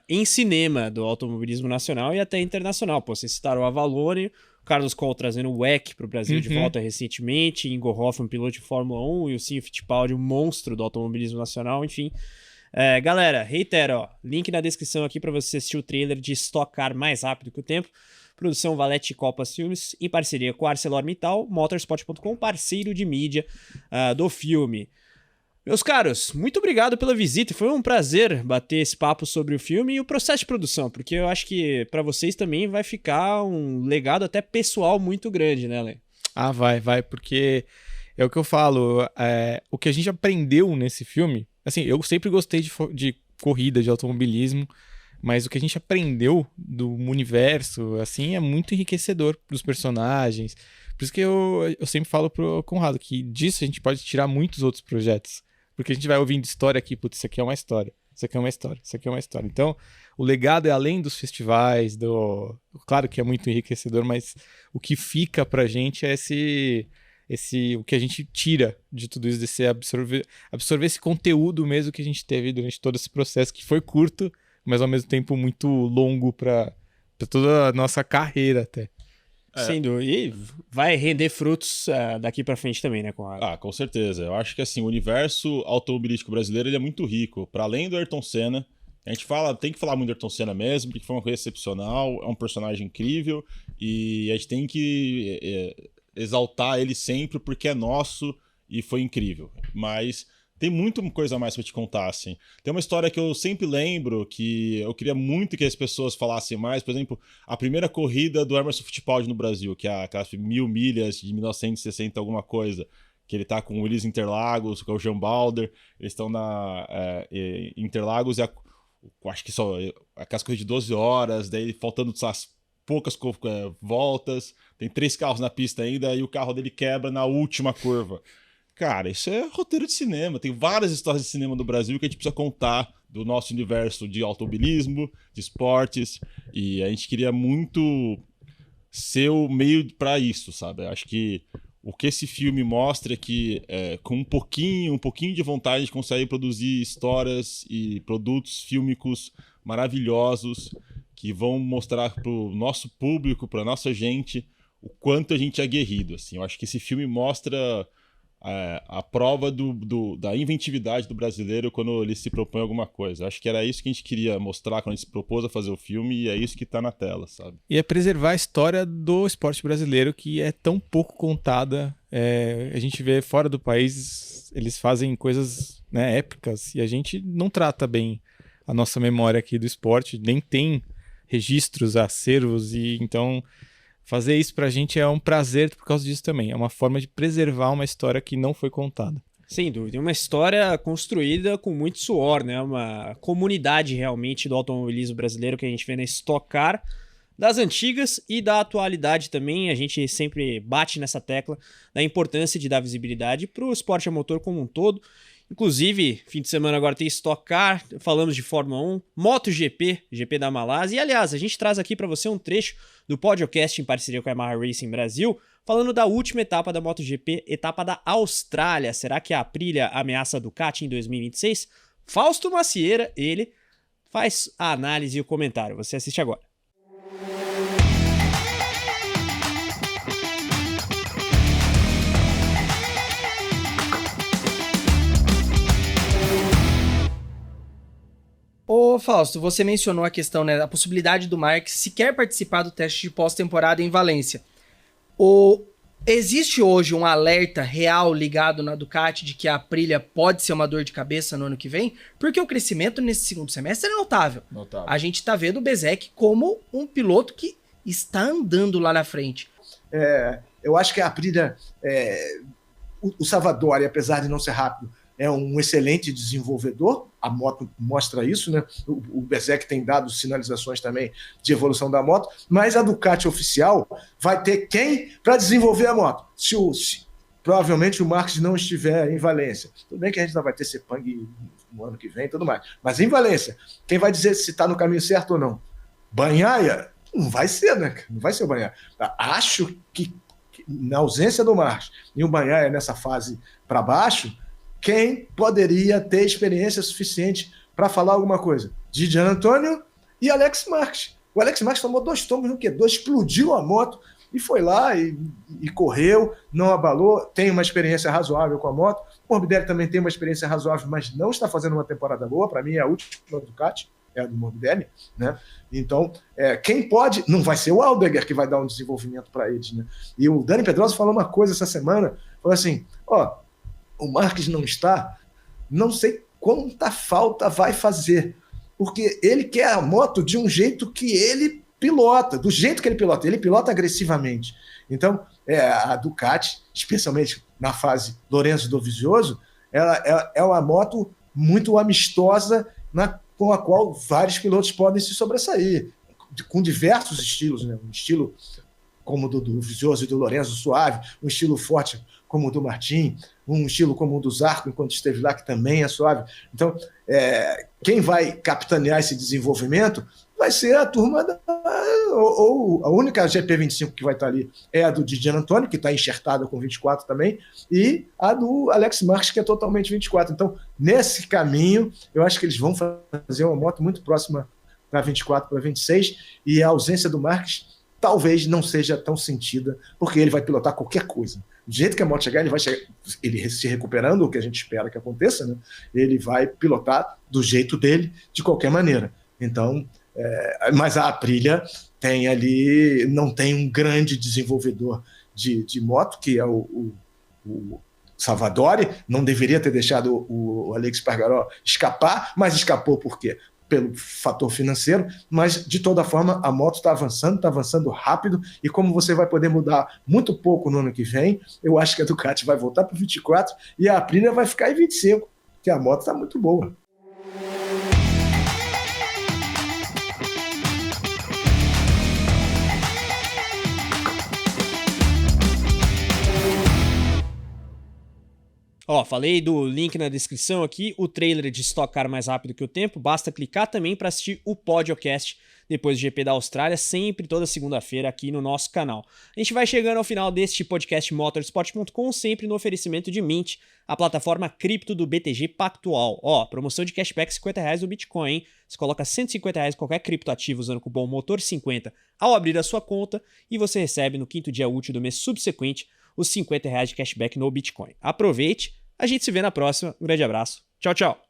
em cinema do automobilismo nacional e até internacional. Pô, vocês citaram o Avalone, o Carlos Coll trazendo o WEC pro Brasil de volta recentemente, Ingo Hoffmann, piloto de Fórmula 1, e o Silvio Fittipaldi, um monstro do automobilismo nacional, enfim. Galera, reitero, ó, link na descrição aqui para você assistir o trailer de Stock Car Mais Rápido que o Tempo. Produção Valete Copas Filmes, em parceria com a ArcelorMittal, Motorsport.com, parceiro de mídia do filme. Meus caros, muito obrigado pela visita. Foi um prazer bater esse papo sobre o filme e o processo de produção, porque eu acho que para vocês também vai ficar um legado até pessoal muito grande, né, Lê? Ah, vai, porque é o que eu falo, o que a gente aprendeu nesse filme, assim, eu sempre gostei de corrida, de automobilismo, mas o que a gente aprendeu do universo, assim, é muito enriquecedor dos personagens. Por isso que eu sempre falo pro Conrado que disso a gente pode tirar muitos outros projetos. Porque a gente vai ouvindo história aqui, putz, isso aqui é uma história, isso aqui é uma história, isso aqui é uma história. Então, o legado é além dos festivais, claro que é muito enriquecedor, mas o que fica pra gente é o que a gente tira de tudo isso, desse absorver esse conteúdo mesmo que a gente teve durante todo esse processo, que foi curto, mas ao mesmo tempo muito longo pra toda a nossa carreira até. Sem dúvida. E vai render frutos daqui pra frente também, né, Conrado? Com certeza. Eu acho que assim, o universo automobilístico brasileiro ele é muito rico. Para além do Ayrton Senna, a gente tem que falar muito do Ayrton Senna mesmo, porque foi uma coisa excepcional, é um personagem incrível e a gente tem que exaltar ele sempre porque é nosso e foi incrível. Mas tem muita coisa a mais pra te contar, assim. Tem uma história que eu sempre lembro, que eu queria muito que as pessoas falassem mais. Por exemplo, a primeira corrida do Emerson Fittipaldi no Brasil, que é aquelas 1000 milhas de 1960 alguma coisa, que ele tá com o Willis Interlagos, com o Jean Balder, eles estão na Interlagos, acho que só aquelas corridas de 12 horas, daí faltando as poucas voltas, tem 3 carros na pista ainda, e o carro dele quebra na última curva. Cara, isso é roteiro de cinema. Tem várias histórias de cinema do Brasil que a gente precisa contar do nosso universo de automobilismo, de esportes. E a gente queria muito ser o meio para isso, sabe? Acho que o que esse filme mostra é que com um pouquinho de vontade a gente consegue produzir histórias e produtos fílmicos maravilhosos que vão mostrar pro nosso público, pra nossa gente, o quanto a gente é aguerrido. Assim. Eu acho que esse filme mostra a prova da inventividade do brasileiro quando ele se propõe alguma coisa. Acho que era isso que a gente queria mostrar quando a gente se propôs a fazer o filme e é isso que tá na tela, sabe? E é preservar a história do esporte brasileiro que é tão pouco contada. A gente vê fora do país, eles fazem coisas, né, épicas e a gente não trata bem a nossa memória aqui do esporte, nem tem registros, acervos e então... Fazer isso pra gente é um prazer por causa disso também. É uma forma de preservar uma história que não foi contada. Sem dúvida. Uma história construída com muito suor, né? Uma comunidade realmente do automobilismo brasileiro que a gente vê na Stock Car, das antigas e da atualidade também. A gente sempre bate nessa tecla da importância de dar visibilidade pro esporte a motor como um todo. Inclusive, fim de semana agora tem Stock Car, falamos de Fórmula 1, MotoGP, GP da Malásia. E, aliás, a gente traz aqui para você um trecho do podcast em parceria com a Yamaha Racing Brasil, falando da última etapa da MotoGP, etapa da Austrália. Será que a Aprilia ameaça a Ducati em 2026? Fausto Macieira, ele faz a análise e o comentário. Você assiste agora. Ô Fausto, você mencionou a questão, né, da possibilidade do Marques sequer participar do teste de pós-temporada em Valência. Existe hoje um alerta real ligado na Ducati de que a Aprilia pode ser uma dor de cabeça no ano que vem? Porque o crescimento nesse segundo semestre é notável. A gente tá vendo o Bezzecchi como um piloto que está andando lá na frente. Eu acho que a Aprilia, o Savadori, apesar de não ser rápido, é um excelente desenvolvedor, a moto mostra isso, né? O Bezzecchi tem dado sinalizações também de evolução da moto, mas a Ducati oficial vai ter quem para desenvolver a moto? Se provavelmente o Marques não estiver em Valência. Tudo bem que a gente não vai ter Sepang no ano que vem e tudo mais, mas em Valência, quem vai dizer se está no caminho certo ou não? Bagnaia? Não vai ser, né? Não vai ser o Bagnaia. Acho que na ausência do Marques e o Bagnaia nessa fase para baixo, quem poderia ter experiência suficiente para falar alguma coisa? Didi Antônio e Alex Marques. O Alex Marques tomou 2 tombos no Q2, explodiu a moto e foi lá e correu, não abalou, tem uma experiência razoável com a moto. O Morbidelli também tem uma experiência razoável, mas não está fazendo uma temporada boa. Para mim, é a última Ducati, é a do Morbidelli, né? Então, quem pode... Não vai ser o Aldeguer que vai dar um desenvolvimento para eles, né? E o Dani Pedrosa falou uma coisa essa semana, falou assim, o Marques não está, não sei quanta falta vai fazer, porque ele quer a moto de um jeito que ele pilota, do jeito que ele pilota agressivamente. Então, a Ducati, especialmente na fase Lorenzo Dovizioso, ela é uma moto muito amistosa, com a qual vários pilotos podem se sobressair, com diversos estilos, né? Um estilo como o do Dovizioso e do Lorenzo, suave, um estilo forte como o do Martin, um estilo como o do Zarco, enquanto esteve lá, que também é suave. Então, quem vai capitanear esse desenvolvimento vai ser a turma ou a única GP25 que vai estar ali é a do Didier Antônio, que está enxertada com 24 também, e a do Alex Marques, que é totalmente 24. Então, nesse caminho, eu acho que eles vão fazer uma moto muito próxima para 24, para 26, e a ausência do Marques talvez não seja tão sentida, porque ele vai pilotar qualquer coisa. Do jeito que a moto chegar, ele se recuperando, o que a gente espera que aconteça, né? Ele vai pilotar do jeito dele, de qualquer maneira. Então, mas a Aprilia tem ali, não tem um grande desenvolvedor de moto, que é o Salvadori, não deveria ter deixado o Alex Espargaró escapar, mas escapou por quê? Pelo fator financeiro, mas de toda forma a moto está avançando rápido, e como você vai poder mudar muito pouco no ano que vem, eu acho que a Ducati vai voltar para 24 e a Aprilia vai ficar em 25, que a moto está muito boa. Falei do link na descrição aqui, o trailer de Stock Car Mais Rápido que o Tempo, basta clicar também para assistir o podcast depois do GP da Austrália, sempre toda segunda-feira aqui no nosso canal. A gente vai chegando ao final deste podcast Motorsport.com, sempre no oferecimento de Mint, a plataforma cripto do BTG Pactual. Promoção de cashback R$50 do Bitcoin, hein? Você coloca R$150 em qualquer criptoativo usando o cupom MOTOR50 ao abrir a sua conta e você recebe no 5º dia útil do mês subsequente os R$50 de cashback no Bitcoin. Aproveite, a gente se vê na próxima. Um grande abraço. Tchau, tchau.